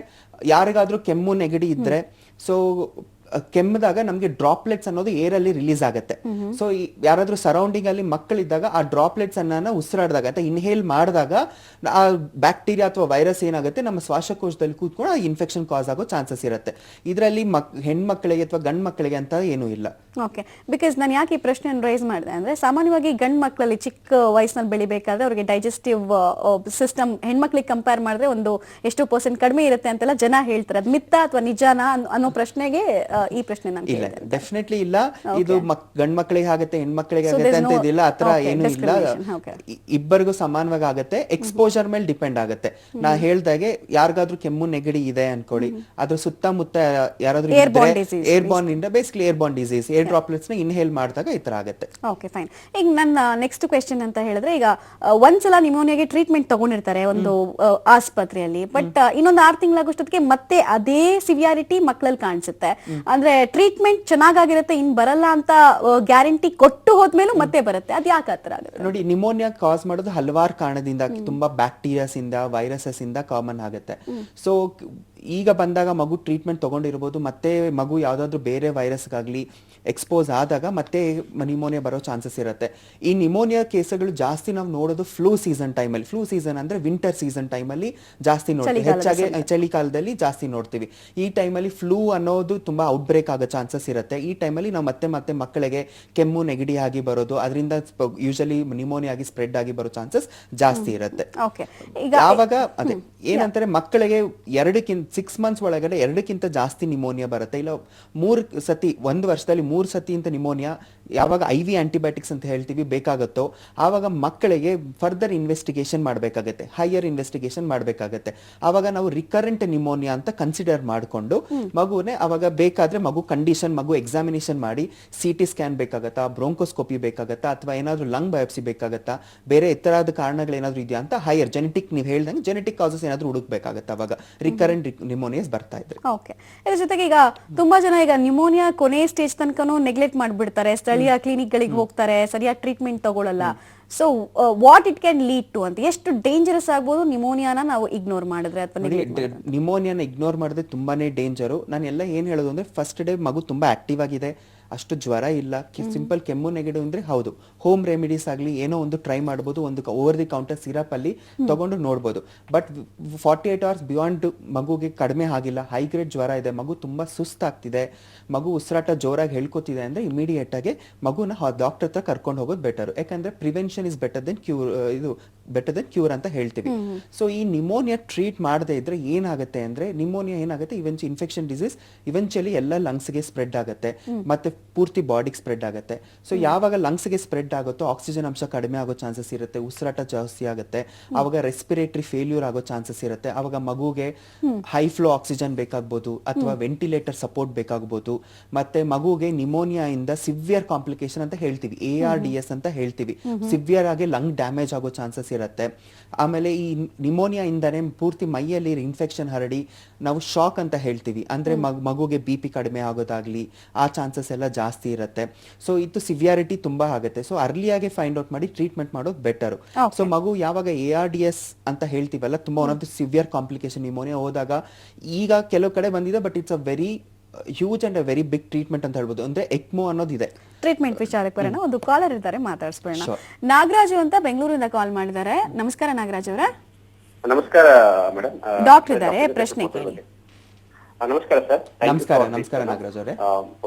ಯಾರಿಗಾದ್ರೂ ಕೆಮ್ಮು ನೆಗಡಿ ಇದ್ರೆ, ಸೊ ಕೆಮ್ಮದಾಗ ನಮ್ಗೆ ಡ್ರಾಪ್ಲೆಟ್ಸ್ ಅನ್ನೋದು ಏರ್ ಅಲ್ಲಿ ರಿಲೀಸ್ ಆಗುತ್ತೆ. ಸೊ ಯಾರಾದ್ರೂ ಸರೌಂಡಿಂಗ್ ಅಲ್ಲಿ ಮಕ್ಕಳಿದ್ದಾಗ ಆ ಡ್ರಾಪ್ಲೆಟ್ಸ್ ಅನ್ನ ಉಸಿರಾಡಿದಾಗ ಅಥವಾ ಇನ್ಹೇಲ್ ಮಾಡಿದಾಗ ಆ ಬ್ಯಾಕ್ಟೀರಿಯಾ ಅಥವಾ ವೈರಸ್ ಏನಾಗುತ್ತೆ ನಮ್ಮ ಶ್ವಾಸಕೋಶದಲ್ಲಿ ಕೂತ್ಕೊಂಡು ಆ ಇನ್ಫೆಕ್ಷನ್ ಕಾಸ್ ಆಗೋ ಚಾನ್ಸಸ್ ಇರುತ್ತೆ. ಇದರಲ್ಲಿ ಹೆಣ್ಮಕ್ಳಿಗೆ ಅಥವಾ ಗಂಡ್ ಮಕ್ಕಳಿಗೆ ಅಂತ ಏನೂ ಇಲ್ಲ. ಓಕೆ, ಬಿಕಾಸ್ ನಾನು ಯಾಕೆ ಈ ಪ್ರಶ್ನೆ ರೈಸ್ ಮಾಡಿದೆ ಅಂದ್ರೆ ಸಾಮಾನ್ಯವಾಗಿ ಗಂಡ್ ಮಕ್ಕಳಲ್ಲಿ ಚಿಕ್ಕ ವಯಸ್ಸಿನಲ್ಲಿ ಬೆಳಿಬೇಕಾದ್ರೆ ಅವರಿಗೆ ಡೈಜೆಸ್ಟಿವ್ ಸಿಸ್ಟಮ್ ಹೆಣ್ಮಕ್ಳಿಗೆ ಕಂಪೇರ್ ಮಾಡಿದ್ರೆ ಒಂದು ಎಷ್ಟು % ಕಡಿಮೆ ಇರುತ್ತೆ ಅಂತೆಲ್ಲ ಜನ ಹೇಳ್ತಾರೆ. ಅದು ಮಿತ್ತ ಅಥವಾ ನಿಜಾನ ಅನ್ನೋ ಪ್ರಶ್ನೆಗೆ ಈ ಪ್ರಶ್ನೆ ನಾನು ಇಲ್ಲ, ಡೆಫಿನೆಟ್ಲಿ ಇಲ್ಲ. ಇದು ಗಂಡ್ ಮಕ್ಕಳಿಗೆ ಆಗುತ್ತೆ ಹೆಣ್ಮಕ್ಳಿಗೆ ಆಗುತ್ತೆ ಅಂತ ಇದಿಲ್ಲ, ಆತರ ಏನು ಇಲ್ಲ. ಇಬ್ಬರಿಗೂ ಸಮಾನವಾಗಿ ಆಗುತ್ತೆ. ಎಕ್ಸ್ಪೋಜರ್ ಮೇಲೆ ಡಿಪೆಂಡ್ ಆಗುತ್ತೆ. ನಾ ಹೇಳ್ದಾಗೆ ಯಾರಿಗಾದ್ರೂ ಕೆಮ್ಮು ನೆಗಡಿ ಇದೆ ಅನ್ಕೊಳ್ಳಿ, ಅದ್ರ ಸುತ್ತಮುತ್ತ ಯಾರಾದ್ರೂ ಏರ್ಬೋರ್ನ್ ಇಂದ basically airborne disease air droplets ನ ಇನ್ಹೇಲ್ ಮಾಡಿದಾಗ ಈ ತರ ಆಗುತ್ತೆ. Okay, fine. ಈಗ ನನ್ನ ನೆಕ್ಸ್ಟ್ ಕ್ವೆಶ್ಚನ್ ಅಂತ ಹೇಳಿದ್ರೆ, ಈಗ ಒಂದ್ಸಲ ನಿಮೋನಿಯಾಗೆ ಟ್ರೀಟ್ಮೆಂಟ್ ತಗೊಂಡಿರ್ತಾರೆ ಒಂದು ಆಸ್ಪತ್ರೆಯಲ್ಲಿ, ಬಟ್ ಇನ್ನೊಂದು 6 ತಿಂಗಳಾಗೋಷ್ಟೊತ್ತಿಗೆ ಮತ್ತೆ ಅದೇ ಸಿವಿಯಾರಿಟಿ ಮಕ್ಕಳಲ್ಲಿ ಕಾಣಿಸುತ್ತೆ. ಅಂದ್ರೆ ಟ್ರೀಟ್ಮೆಂಟ್ ಚೆನ್ನಾಗಿರುತ್ತೆ, ಇನ್ ಬರಲ್ಲ ಅಂತ ಗ್ಯಾರಂಟಿ ಕೊಟ್ಟು ಹೋದ್ಮೇಲೂ ಮತ್ತೆ ಬರುತ್ತೆ. ಅದ್ ಯಾಕೆ ಆತರ ಆಗುತ್ತೆ? ನೋಡಿ, ನಿಮೋನಿಯಾ ಕಾಸ್ ಮಾಡೋದು ಹಲವಾರು ಕಾರಣದಿಂದ, ತುಂಬಾ ಬ್ಯಾಕ್ಟೀರಿಯಾಸ್ ಇಂದ ವೈರಸಸ್ ಇಂದ ಕಾಮನ್ ಆಗುತ್ತೆ. ಸೊ ಈಗ ಬಂದಾಗ ಮಗು ಟ್ರೀಟ್ಮೆಂಟ್ ತಗೊಂಡಿರ್ಬೋದು, ಮತ್ತೆ ಮಗು ಯಾವ್ದಾದ್ರು ಬೇರೆ ವೈರಸ್ಗಾಗ್ಲಿ ಎಕ್ಸ್ಪೋಸ್ ಆದಾಗ ಮತ್ತೆ ನಿಮೋನಿಯಾ ಬರೋ ಚಾನ್ಸಸ್ ಇರುತ್ತೆ. ಈ ನಿಮೋನಿಯಾ ಕೇಸ್ಗಳು ಜಾಸ್ತಿ ನಾವು ನೋಡೋದು ಫ್ಲೂ ಸೀಸನ್ ಟೈಮಲ್ಲಿ. ಫ್ಲೂ ಸೀಸನ್ ಅಂದ್ರೆ ವಿಂಟರ್ ಸೀಸನ್ ಟೈಮಲ್ಲಿ ಜಾಸ್ತಿ ನೋಡ್ತೀವಿ, ಹೆಚ್ಚಾಗಿ ಚಳಿಗಾಲದಲ್ಲಿ ಜಾಸ್ತಿ ನೋಡ್ತೀವಿ. ಈ ಟೈಮಲ್ಲಿ ಫ್ಲೂ ಅನ್ನೋದು ತುಂಬಾ ಔಟ್ ಬ್ರೇಕ್ ಆಗೋ ಚಾನ್ಸಸ್ ಇರುತ್ತೆ. ಈ ಟೈಮಲ್ಲಿ ನಾವು ಮತ್ತೆ ಮಕ್ಕಳಿಗೆ ಕೆಮ್ಮು ನೆಗಡಿ ಆಗಿ ಬರೋದು, ಅದರಿಂದ ಯೂಶಲಿ ನಿಮೋನಿಯಾ ಆಗಿ ಸ್ಪ್ರೆಡ್ ಆಗಿ ಬರೋ ಚಾನ್ಸಸ್ ಜಾಸ್ತಿ ಇರುತ್ತೆ. ಆವಾಗ ಅದೇ ಏನಂತಾರೆ ಮಕ್ಕಳಿಗೆ 6 ಮಂತ್ಸ್ ಒಳಗಡೆ 2ಕ್ಕಿಂತ ಜಾಸ್ತಿ ನಿಮೋನಿಯಾ ಬರುತ್ತೆ, ಇಲ್ಲ 3 ಸತಿ 1 ವರ್ಷದಲ್ಲಿ 3 ಸತಿ ಅಂತ ನಿಮೋನಿಯಾ ಯಾವಾಗ IV ಆಂಟಿಬಯೋಟಿಕ್ಸ್ ಅಂತ ಹೇಳ್ತೀವಿ ಬೇಕಾಗುತ್ತೋ ಆವಾಗ ಮಕ್ಕಳಿಗೆ ಫರ್ದರ್ ಇನ್ವೆಸ್ಟಿಗೇಷನ್ ಮಾಡಬೇಕಾಗುತ್ತೆ, ಹೈಯರ್ ಇನ್ವೆಸ್ಟಿಗೇಷನ್ ಮಾಡಬೇಕಾಗುತ್ತೆ. ಆವಾಗ ನಾವು ರಿಕರೆಂಟ್ ನಿಮೋನಿಯಾ ಅಂತ ಕನ್ಸಿಡರ್ ಮಾಡಿಕೊಂಡು ಮಗುನೇ ಅವಾಗ ಬೇಕಾದ್ರೆ ಮಗು ಕಂಡೀಷನ್ ಮಗು ಎಕ್ಸಾಮಿನೇಷನ್ ಮಾಡಿ CT ಸ್ಕ್ಯಾನ್ ಬೇಕಾಗತ್ತಾ, ಬ್ರೋಂಕೋಸ್ಕೋಪಿ ಬೇಕಾಗತ್ತಾ, ಅಥವಾ ಏನಾದ್ರು ಲಂಗ್ ಬಯೋಪ್ಸಿ ಬೇಕಾಗತ್ತಾ, ಬೇರೆ ಇತರಾದ ಕಾರಣಗಳು ಏನಾದ್ರು ಇದೆಯಾ ಅಂತ ಹೈಯರ್ ಜೆನೆಟಿಕ್ ನೀವು ಹೇಳ್ದಂಗೆ ಜೆನೆಟಿಕ್ ಕಾಸಸ್ ಏನಾದ್ರು ಹುಡುಕ್ಬೇಕಾಗತ್ತೆ. ಅವಾಗ ರಿಕರೆಂಟ್ ನಿಮೋನಿಯಾಸ್ ಬರ್ತಾ ಇದ್ರೆ. ಓಕೆ, ಇದ್ರ ಜೊತೆಗೆ ಈಗ ತುಂಬಾ ಜನ ಈಗ ನಿಮೋನಿಯಾ ಕೊನೆ ಸ್ಟೇಜ್ ತನಕನೂ ನೆಗ್ಲೆಕ್ಟ್ ಮಾಡ್ಬಿಡ್ತಾರೆ, ಸ್ಥಳೀಯ ಕ್ಲಿನಿಕ್ ಗಳಿಗೆ ಹೋಗ್ತಾರೆ, ಸರಿಯಾಗಿ ಟ್ರೀಟ್ಮೆಂಟ್ ತಗೊಳ್ಳಲ್ಲ. So what it can lead to ಅಂತ, ಎಷ್ಟು ಡೇಂಜರಸ್ ಆಗ್ಬೋದು ನಿಮೋನಿಯಾನ ನಾವು ಇಗ್ನೋರ್ ಮಾಡಿದ್ರೆ ಅಥವಾ ನಿಮೋನಿಯಾನ ಇಗ್ನೋರ್ ಮಾಡಿದ್ರೆ ತುಂಬಾನೇ ಡೇಂಜರು. ನಾನು ಎಲ್ಲ ಏನ್ ಹೇಳೋದು ಅಂದ್ರೆ ಫಸ್ಟ್ ಡೇ ಮಗು ತುಂಬಾ ಆಕ್ಟಿವ್ ಆಗಿದೆ, ಅಷ್ಟು ಜ್ವರ ಇಲ್ಲ, ಸಿಂಪಲ್ ಕೆಮ್ಮು ನೆಗಡಿ ಅಂದ್ರೆ ಹೌದು ಹೋಮ್ ರೆಮಿಡೀಸ್ ಆಗಲಿ ಏನೋ ಒಂದು ಟ್ರೈ ಮಾಡ್ಬೋದು, ಒಂದು ಓವರ್ ದಿ ಕೌಂಟರ್ ಸಿರಪ್ ಅಲ್ಲಿ ತಗೊಂಡು ನೋಡ್ಬೋದು. ಬಟ್ 48 ಅವರ್ಸ್ ಬಿಯಾಂಡ್ ಮಗುಗೆ ಕಡಿಮೆ ಆಗಿಲ್ಲ, ಹೈ ಗ್ರೇಡ್ ಜ್ವರ ಇದೆ, ಮಗು ತುಂಬಾ ಸುಸ್ತಾಗ್ತಿದೆ, ಮಗು ಉಸಿರಾಟ ಜೋರಾಗಿ ಹೇಳ್ಕೊತಿದೆ ಅಂದ್ರೆ ಇಮಿಡಿಯೇಟ್ ಆಗಿ ಮಗುನ ಡಾಕ್ಟರ್ ಹತ್ರ ಕರ್ಕೊಂಡು ಹೋಗೋದು ಬೆಟರ್. ಯಾಕಂದ್ರೆ prevention is better then cure, ಇದು ಬೆಟರ್ ದೆನ್ ಕ್ಯೂರ್ ಅಂತ ಹೇಳ್ತೀವಿ. ಸೊ ಈ ನಿಮೋನಿಯಾ ಟ್ರೀಟ್ ಮಾಡದೇ ಇದ್ರೆ ಏನಾಗುತ್ತೆ ಅಂದ್ರೆ, ನಿಮೋನಿಯಾ ಏನಾಗುತ್ತೆ, ಇನ್ಫೆಕ್ಷನ್ ಡಿಸೀಸ್ ಇವೆಂಚುಲಿ ಎಲ್ಲ ಲಂಗ್ಸ್ ಗೆ ಸ್ಪ್ರೆಡ್ ಆಗುತ್ತೆ, ಮತ್ತೆ ಪೂರ್ತಿ ಬಾಡಿಗೆ ಸ್ಪ್ರೆಡ್ ಆಗುತ್ತೆ. ಸೊ ಯಾವಾಗ ಲಂಗ್ಸ್ ಗೆ ಸ್ಪ್ರೆಡ್ ಆಗುತ್ತೋ ಆಕ್ಸಿಜನ್ ಅಂಶ ಕಡಿಮೆ ಆಗೋ ಚಾನ್ಸಸ್ ಇರುತ್ತೆ, ಉಸಿರಾಟ ಜಾಸ್ತಿ ಆಗುತ್ತೆ, ಅವಾಗ ರೆಸ್ಪಿರೇಟರಿ ಫೇಲ್ಯೂರ್ ಆಗೋ ಚಾನ್ಸಸ್ ಇರುತ್ತೆ, ಅವಾಗ ಮಗುಗೆ ಹೈ ಫ್ಲೋ ಆಕ್ಸಿಜನ್ ಬೇಕಾಗ್ಬೋದು ಅಥವಾ ವೆಂಟಿಲೇಟರ್ ಸಪೋರ್ಟ್ ಬೇಕಾಗ್ಬೋದು, ಮತ್ತೆ ಮಗುಗೆ ನಿಮೋನಿಯಾ ಇಂದ ಸಿವಿಯರ್ ಕಾಂಪ್ಲಿಕೇಶನ್ ಅಂತ ಹೇಳ್ತೀವಿ, ARDS ಅಂತ ಹೇಳ್ತೀವಿ, ಸಿವಿಯರ್ ಆಗಿ ಲಂಗ್ ಡ್ಯಾಮೇಜ್ ಆಗೋ ಚಾನ್ಸಸ್ ಇರುತ್ತೆ. ಆಮೇಲೆ ಈ ನಿಮೋನಿಯಾ ಇಂದಾನೆ ಪೂರ್ತಿ ಮೈಯಲ್ಲಿ ಇನ್ಫೆಕ್ಷನ್ ಹರಡಿ ನಾವು ಶಾಕ್ ಅಂತ ಹೇಳ್ತೀವಿ, ಅಂದ್ರೆ ಮಗುಗೆ BP ಕಡಿಮೆ ಆಗೋದಾಗ್ಲಿ ಆ ಚಾನ್ಸಸ್ ಎಲ್ಲ ಜಾಸ್ತಿ ಇರುತ್ತೆ. ಸೊ ಇದು ಸಿವಿಯಾರಿಟಿ ತುಂಬಾ ಆಗುತ್ತೆ. ಸೊ ಅರ್ಲಿಯಾಗಿ ಫೈಂಡ್ ಔಟ್ ಮಾಡಿ ಟ್ರೀಟ್ಮೆಂಟ್ ಮಾಡೋದು ಬೆಟರ್. ಸೊ ಮಗು ಯಾವಾಗ ARDS ಅಂತ ಹೇಳ್ತೀವಲ್ಲ, ತುಂಬಾ one of the severe complication pneumonia ಹೋದಾಗ, ಈಗ ಕೆಲವು ಕಡೆ ಬಂದಿದೆ but it's a very huge and very big treatment ಅಂತ ಹೇಳ್ಬೋದು. ಅಂದ್ರೆ ಎಕ್ಮೋ ಅನ್ನೋದಿದೆ. ಟ್ರೀಟ್ಮೆಂಟ್ ವಿಚಾರಕ್ಕೆ ಬರೋಣ, ಒಂದು ಕಾಲರ್ ಇದ್ದಾರೆ, ಮಾತಾಡ್ಸ್ಕೊಳ್ಳೋಣ. ನಾಗರಾಜು ಅಂತ ಬೆಂಗಳೂರಿಂದ ಕಾಲ್ ಮಾಡಿದ್ದಾರೆ. ನಮಸ್ಕಾರ ನಾಗರಾಜ್ ಅವರೇ. ನಮಸ್ಕಾರ ಮೇಡಮ್. ಡಾಕ್ಟರ್ ಇದ್ದಾರೆ, ಪ್ರಶ್ನೆ ಕೇಳಿ. ನಮಸ್ಕಾರ ಸರ್. ನಮಸ್ಕಾರ. ನಮಸ್ಕಾರ ನಾಗರಾಜ್ ಅವರೇ.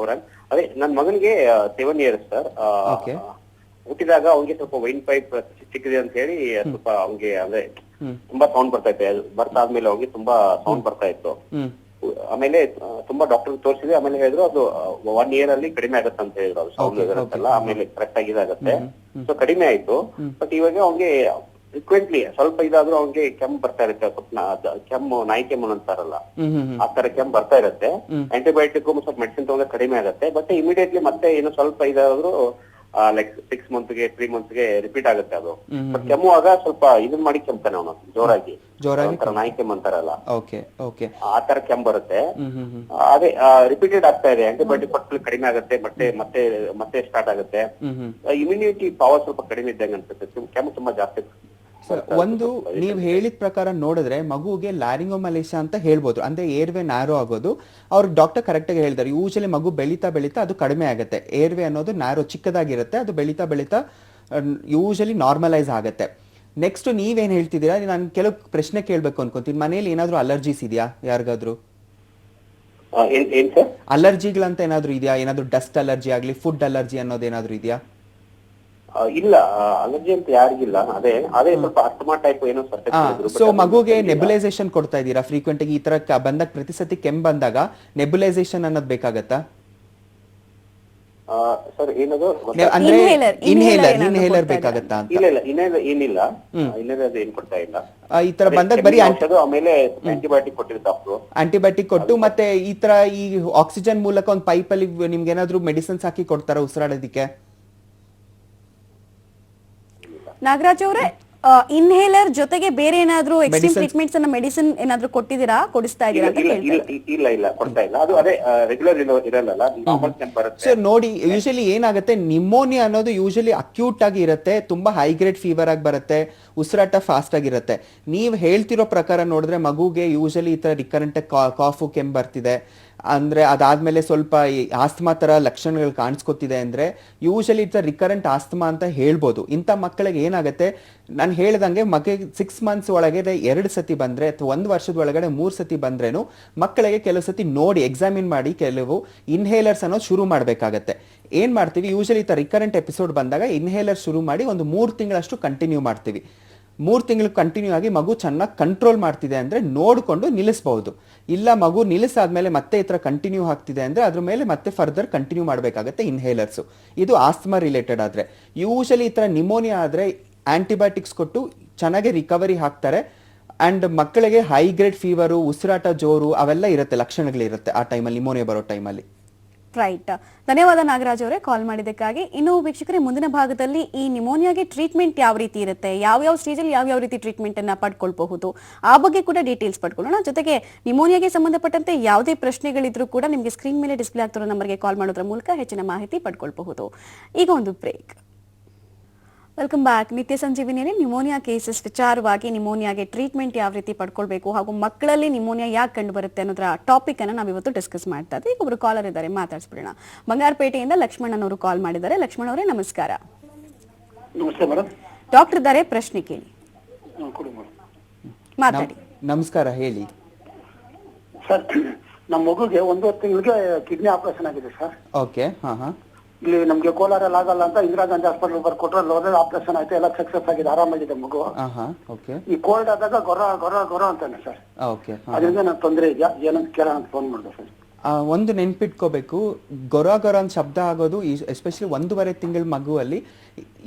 ಅದೇ ನನ್ನ ಮಗನಿಗೆ 7 years ಸರ್. ಹುಟ್ಟಿದಾಗ ಅವ್ನಿಗೆ ಸ್ವಲ್ಪ ವೈನ್ ಪೈಪ್ ಚಿಕ್ಕಿದೆ ಅಂತ ಹೇಳಿ ಸ್ವಲ್ಪ ಅವ್ನಿಗೆ ಅಂದ್ರೆ ತುಂಬಾ ಸೌಂಡ್ ಬರ್ತಾ ಇತ್ತು. ಬರ್ತಾದ್ಮೇಲೆ ಅವ್ನಿಗೆ ತುಂಬಾ ಸೌಂಡ್ ಬರ್ತಾ ಇತ್ತು. ಆಮೇಲೆ ತುಂಬಾ ಡಾಕ್ಟರ್ ತೋರಿಸಿದೆ. ಆಮೇಲೆ ಹೇಳಿದ್ರು ಅದು 1 year ಅಲ್ಲಿ ಕಡಿಮೆ ಆಗುತ್ತೆ ಅಂತ ಹೇಳಿದ್ರು. ಅದು ಸೌಂಡ್ ಇರುತ್ತಲ್ಲ, ಆಮೇಲೆ ಕರೆಕ್ಟ್ ಆಗಿ ಇದಾಗುತ್ತೆ. ಸೊ ಕಡಿಮೆ ಆಯ್ತು. ಬಟ್ ಇವಾಗ ಅವ್ನಿಗೆ ಫ್ರೀಕ್ವೆಂಟ್ಲಿ ಸ್ವಲ್ಪ ಇದಾದ್ರೂ ಅವ್ನಿಗೆ ಕೆಮ್ಮು ಬರ್ತಾ ಇರುತ್ತೆ. ಸ್ವಲ್ಪ ಕೆಮ್ಮು, ನಾಯಿ ಕೆಮ್ಮು ಅಂತಾರಲ್ಲ, ಆ ತರ ಕೆಮ್ಮು ಬರ್ತಾ ಇರುತ್ತೆ. ಆಂಟಿಬಯೋಟಿಕ್ ಸ್ವಲ್ಪ ಮೆಡಿಸಿನ್ ತಗೊಂಡ್ರೆ ಕಡಿಮೆ ಆಗುತ್ತೆ. ಬಟ್ ಇಮಿಡಿಯೇಟ್ಲಿ ಮತ್ತೆ ಏನೋ ಸ್ವಲ್ಪ ಇದಾದ್ರೂ ಲೈಕ್ 6 months ಗೆ 3 months ಗೆ ರಿಪೀಟ್ ಆಗುತ್ತೆ ಅದು. ಬಟ್ ಕೆಮ್ಮುವಾಗ ಸ್ವಲ್ಪ ಇದನ್ ಮಾಡಿ ಕೆಮ್ತಾನೆ ಅವನು ಜೋರಾಗಿ, ನಾಯಿ ಕೆಮ್ಮು ಅಂತಾರಲ್ಲ, ಆ ತರ ಕೆಮ್ಮು ಬರುತ್ತೆ. ಅದೇ ರಿಪೀಟೆಡ್ ಆಗ್ತಾ ಇದೆ. ಆಂಟಿಬಯೋಟಿಕ್ ಕೊಟ್ಟು ಕಡಿಮೆ ಆಗುತ್ತೆ, ಮತ್ತೆ ಮತ್ತೆ ಮತ್ತೆ ಸ್ಟಾರ್ಟ್ ಆಗುತ್ತೆ. ಇಮ್ಯುನಿಟಿ ಪವರ್ ಸ್ವಲ್ಪ ಕಡಿಮೆ ಇದ್ದಂಗೆ ಅನ್ಸುತ್ತೆ. ಕೆಮ್ಮು ತುಂಬಾ ಜಾಸ್ತಿ. ಒಂದು ನೀವು ಹೇಳಿದ ಪ್ರಕಾರ ನೋಡಿದ್ರೆ ಮಗುಗೆ ಲ್ಯಾರಿಂಗೋಮಲೇಷಿಯಾ ಅಂತ ಹೇಳ್ಬೋದು, ಅಂದ್ರೆ ಏರ್ವೇ ನ್ಯಾರೋ ಆಗೋದು. ಅವ್ರು ಡಾಕ್ಟರ್ ಕರೆಕ್ಟ್ ಆಗಿ ಹೇಳ್ತಾರೆ, ಯೂಶಲಿ ಮಗು ಬೆಳೀತಾ ಬೆಳೀತಾ ಅದು ಕಡಿಮೆ ಆಗುತ್ತೆ. ಏರ್ವೇ ಅನ್ನೋದು ನ್ಯಾರೋ ಚಿಕ್ಕದಾಗಿರುತ್ತೆ, ಅದು ಬೆಳೀತಾ ಬೆಳೀತಾ ಯೂಶಲಿ ನಾರ್ಮಲೈಸ್ ಆಗುತ್ತೆ. ನೆಕ್ಸ್ಟ್ ನೀವೇನ್ ಹೇಳ್ತಿದ್ದೀರಾ, ನಾನು ಕೆಲವು ಪ್ರಶ್ನೆ ಕೇಳ್ಬೇಕು ಅನ್ಕೊಂತೀನಿ. ಮನೇಲಿ ಏನಾದ್ರು ಅಲರ್ಜೀಸ್ ಇದೆಯಾ ಯಾರಿಗಾದ್ರು? ಅಲರ್ಜಿಗಳಂತ ಏನಾದ್ರು ಇದೆಯಾ? ಏನಾದ್ರು ಡಸ್ಟ್ ಅಲರ್ಜಿ ಆಗ್ಲಿ, ಫುಡ್ ಅಲರ್ಜಿ ಅನ್ನೋದು ಏನಾದ್ರು ಇದೆಯಾ? ಇಲ್ಲ, ಅಲರ್ಜಿ ಅಂತ ಯಾರಿಗಿಲ್ಲ. ಅದೇ ಅದೇ ಸ್ವಲ್ಪ ಅಸ್ತಮಾ ಟೈಪ್ ಏನೋ. ಸೊ ಮಗುಗೆ ನೆಬುಲೈಸೇಷನ್ ಕೊಡ್ತಾ ಇದ್ದೀರಾ ಫ್ರೀಕ್ವೆಂಟ್ ಆಗಿ? ಈ ತರ ಬಂದಾಗ ಪ್ರತಿ ಸತಿ ಕೆಮ್ಮು ಬಂದಾಗ ನೆಬುಲೈಸೇಷನ್ ಅನ್ನೋದು ಬೇಕಾಗತ್ತಾ? ಸರ್ ಏನದು ಅಂದ್ರೆ ಇನ್ಹೇಲರ್ ಬೇಕಾಗತ್ತಾ ಅಂತ? ಇಲ್ಲ ಇಲ್ಲ, ಏನಿಲ್ಲ, ಇನ್ಹೇಲರ್ ಏನ್ ಕೊಡ್ತಾ ಇಲ್ಲ. ಈ ತರ ಬಂದಾಗ ಬರೀ ಆಮೇಲೆ ಆಂಟಿಬಯೋಟಿಕ್ ಕೊಟ್ಟಿರ್ತಾರೆ ಡಾಕ್ಟ್ರು. ಆಂಟಿಬಯೋಟಿಕ್ ಕೊಟ್ಟು ಮತ್ತೆ ಈ ತರ ಈ ಆಕ್ಸಿಜನ್ ಮೂಲಕ ಒಂದು ಪೈಪ್ ಅಲ್ಲಿ ನಿಮ್ಗೆ ಏನಾದ್ರು ಮೆಡಿಸಿನ್ಸ್ ಹಾಕಿ ಕೊಡ್ತಾರ ಉಸಿರಾಡೋದಿಕ್ಕೆ? ನಾಗರಾಜ್ ಅವರೇ, ಇನ್ಹೇಲರ್ ಜೊತೆಗೆ ಬೇರೆ ಏನಾದ್ರು ಎಕ್ಸ್ಟ್ರೀಮ್ ಟ್ರೀಟ್ಮೆಂಟ್ಸ್ ಅನ್ನ ಮೆಡಿಸಿನ್ ಏನಾದ್ರು ಕೊಟ್ಟಿದ್ದೀರಾ, ಕೊಡಿಸ್ತಾ ಇದ್ದೀರಾ ಅಂತ ಹೇಳ್ತಾರೆ. ಇಲ್ಲ ಕೊಡ್ತಾ ಇಲ್ಲ. ಅದು ಅದೇ ರೆಗ್ಯುಲರ್ ಇರಲ್ಲ, ನಾರ್ಮಲ್ ಕೆಮ್ಮು ಬರುತ್ತೆ. ಸೊ ನೋಡಿ, ಯೂಶಲಿ ಏನಾಗುತ್ತೆ, ನಿಮೋನಿಯಾ ಅನ್ನೋದು ಯೂಶಲಿ ಅಕ್ಯೂಟ್ ಆಗಿ ಇರುತ್ತೆ, ತುಂಬಾ ಹೈ ಗ್ರೇಡ್ ಫೀವರ್ ಆಗಿ ಬರುತ್ತೆ, ಉಸಿರಾಟ ಫಾಸ್ಟ್ ಆಗಿರುತ್ತೆ. ನೀವು ಹೇಳ್ತಿರೋ ಪ್ರಕಾರ ನೋಡಿದ್ರೆ ಮಗುಗೆ ಯೂಶಲಿ ಈ ತರ ರಿಕರೆಂಟ್ ಕಾಫು ಕೆಮ್ಮು ಬರ್ತಿದೆ ಅಂದ್ರೆ, ಅದಾದ್ಮೇಲೆ ಸ್ವಲ್ಪ ಆಸ್ತಮಾ ತರ ಲಕ್ಷಣಗಳು ಕಾಣಿಸ್ಕೊತಿದೆ ಅಂದ್ರೆ ಯೂಶಲಿ ಇಟ್ಸ್ ರಿಕರೆಂಟ್ ಆಸ್ತಮಾ ಅಂತ ಹೇಳ್ಬೋದು. ಇಂಥ ಮಕ್ಕಳಿಗೆ ಏನಾಗುತ್ತೆ, ನಾನು ಹೇಳ್ದಂಗೆ ಮಗುಗೆ 6 months ಒಳಗೆ 2 ಸತಿ ಬಂದ್ರೆ ಅಥವಾ 1 ವರ್ಷದ ಒಳಗಡೆ 3 ಸತಿ ಬಂದ್ರೇನು ಮಕ್ಕಳಿಗೆ ಕೆಲವು ಸತಿ ನೋಡಿ ಎಕ್ಸಾಮಿನ್ ಮಾಡಿ ಕೆಲವು ಇನ್ಹೇಲರ್ಸ್ ಅನ್ನೋದು ಶುರು ಮಾಡ್ಬೇಕಾಗತ್ತೆ. ಏನ್ ಮಾಡ್ತೀವಿ, ಯೂಶಲಿ ಈ ರಿಕರೆಂಟ್ ಎಪಿಸೋಡ್ ಬಂದಾಗ ಇನ್ಹೇಲರ್ ಶುರು ಮಾಡಿ ಒಂದು 3 ತಿಂಗಳಷ್ಟು ಕಂಟಿನ್ಯೂ ಮಾಡ್ತೀವಿ. 3 ತಿಂಗಳು ಕಂಟಿನ್ಯೂ ಆಗಿ ಮಗು ಚೆನ್ನಾಗಿ ಕಂಟ್ರೋಲ್ ಮಾಡ್ತಿದೆ ಅಂದ್ರೆ ನೋಡ್ಕೊಂಡು ನಿಲ್ಲಿಸಬಹುದು. ಇಲ್ಲ ಮಗು ನಿಲ್ಲಿಸಾದ್ಮೇಲೆ ಮತ್ತೆ ಈ ತರ ಕಂಟಿನ್ಯೂ ಆಗ್ತಿದೆ ಅಂದ್ರೆ ಅದ್ರ ಮೇಲೆ ಮತ್ತೆ ಫರ್ದರ್ ಕಂಟಿನ್ಯೂ ಮಾಡಬೇಕಾಗುತ್ತೆ ಇನ್ಹೇಲರ್ಸ್. ಇದು ಆಸ್ತಮಾ ರಿಲೇಟೆಡ್ ಆದ್ರೆ. ಯೂಶಲಿ ಈ ತರ ನಿಮೋನಿಯಾ ಆದ್ರೆ ಆಂಟಿಬಯೋಟಿಕ್ಸ್ ಕೊಟ್ಟು ಚೆನ್ನಾಗಿ ರಿಕವರಿ ಹಾಕ್ತಾರೆ. ಅಂಡ್ ಮಕ್ಕಳಿಗೆ ಹೈ ಗ್ರೇಡ್ ಫೀವರು, ಉಸಿರಾಟ ಜೋರು ಅವೆಲ್ಲ ಇರುತ್ತೆ, ಲಕ್ಷಣಗಳಿರುತ್ತೆ ಆ ಟೈಮಲ್ಲಿ, ನಿಮೋನಿಯಾ ಬರೋ ಟೈಮಲ್ಲಿ. ರೈಟ್, ಧನ್ಯವಾದ ನಾಗರಾಜ್ ಅವರೇ ಕಾಲ್ ಮಾಡಿದ್ದಕ್ಕಾಗಿ. ಇನ್ನು ವೀಕ್ಷಕರೇ, ಮುಂದಿನ ಭಾಗದಲ್ಲಿ ಈ ನಿಮೋನಿಯಾಗೆ ಟ್ರೀಟ್ಮೆಂಟ್ ಯಾವ ರೀತಿ ಇರುತ್ತೆ, ಯಾವ ಸ್ಟೇಜಲ್ಲಿ ಯಾವ ರೀತಿ ಟ್ರೀಟ್ಮೆಂಟ್ ಅನ್ನ ಪಡ್ಕೊಳ್ಬಹುದು, ಆ ಬಗ್ಗೆ ಕೂಡ ಡೀಟೇಲ್ಸ್ ಪಡ್ಕೊಳ್ಳೋಣ. ಜೊತೆಗೆ ನಿಮೋನಿಯಾಗೆ ಸಂಬಂಧಪಟ್ಟಂತೆ ಯಾವುದೇ ಪ್ರಶ್ನೆಗಳಿದ್ರೂ ಕೂಡ ನಿಮಗೆ ಸ್ಕ್ರೀನ್ ಮೇಲೆ ಡಿಸ್ಪ್ಲೇ ಆಗ್ತಿರೋ ನಂಬರ್ಗೆ ಕಾಲ್ ಮಾಡೋದ್ರ ಮೂಲಕ ಹೆಚ್ಚಿನ ಮಾಹಿತಿ ಪಡ್ಕೊಳ್ಬಹುದು. ಈಗ ಒಂದು ಬ್ರೇಕ್. Welcome back. ನಿತ್ಯ ಸಂಜೀವಿನಿಯಲ್ಲಿ ನಿಮೋನಿಯಾ ಕೇಸಸ್ ವಿಚಾರವಾಗಿ ನಿಮೋನಿಯಾಗೆ ಟ್ರೀಟ್ಮೆಂಟ್ ಯಾವ ರೀತಿ ಪಡ್ಕೊಳ್ಬೇಕು ಹಾಗೂ ಮಕ್ಕಳಲ್ಲಿ ನಿಮೋನಿಯಾ ಯಾಕೆ ಕಂಡು ಬರುತ್ತೆ ಅನ್ನೋದ್ರ ಟಾಪಿಕ್ ಅನ್ನು ನಾವಿವತ್ತು ಡಿಸ್ಕಸ್ ಮಾಡ್ತಾ ಇದ್ದೀವಿ. ಈಗ ಒಬ್ರು ಕಾಲರ್ ಇದ್ದಾರೆ, ಮಾತಾಡ್ಸ್ಬಿಡೋಣ. ಬಂಗಾರಪೇಟೆಯಿಂದ ಲಕ್ಷ್ಮಣನ್ ಅವರು ಕಾಲ್ ಮಾಡಿದ್ದಾರೆ. ಲಕ್ಷ್ಮಣ್ ಅವರೇ ನಮಸ್ಕಾರ. ನಮಸ್ತೆ ಮೇಡಮ್. ಡಾಕ್ಟರ್ ಇದ್ದಾರೆ, ಪ್ರಶ್ನೆ ಕೇಳಿ. ಕೊಡಿ ಮೇಡಮ್. ಮಾತಾಡಿ. ನಮಸ್ಕಾರ, ಹೇಳಿ. ಸರ್, ನಮ್ಮ ಮಗುಗೆ 1.5 ತಿಂಗಳಿಗೆ ಕಿಡ್ನಿ ಆಪರೇಷನ್ ಆಗಿದೆ ಸರ್. ಓಕೆ. ಹಾ ಹಾ. ಇಲ್ಲಿ ನಮ್ಗೆ ಕೋಲಾರಲ್ಲಿ ಆಗಲ್ಲ ಅಂತ ಇಂದಿರಾ ಗಾಂಧಿ ಹಾಸ್ಪಿಟಲ್ ಬರ್ಕೊಟ್ರೆ ಅಲ್ಲಿ ಆಪರೇಷನ್ ಆಯ್ತು, ಎಲ್ಲ ಸಕ್ಸಸ್ ಆಗಿದೆ, ಆರಾಮಾಗಿದೆ ಮಗು. ಹಾ. ಓಕೆ. ಈ ಕೋಲ್ಡ್ ಆದಾಗ ಗೊರ ಅಂತಾನೆ ಸರ್. ಓಕೆ. ಅದರಿಂದ ನಾನು ತೊಂದರೆ ಇದೆಯಾ ಏನಂತ ಕೇಳೋಣ ಅಂತ ಫೋನ್ ಮಾಡಿದೆ ಸರ್. ಒಂದು ನೆನ್ಪಿಟ್ಕೋಬೇಕು, ಗೊರ ಅಂತ ಶಬ್ದ ಆಗೋದು ಎಸ್ಪೆಷಲಿ 1.5 ತಿಂಗಳ ಮಗುವಲ್ಲಿ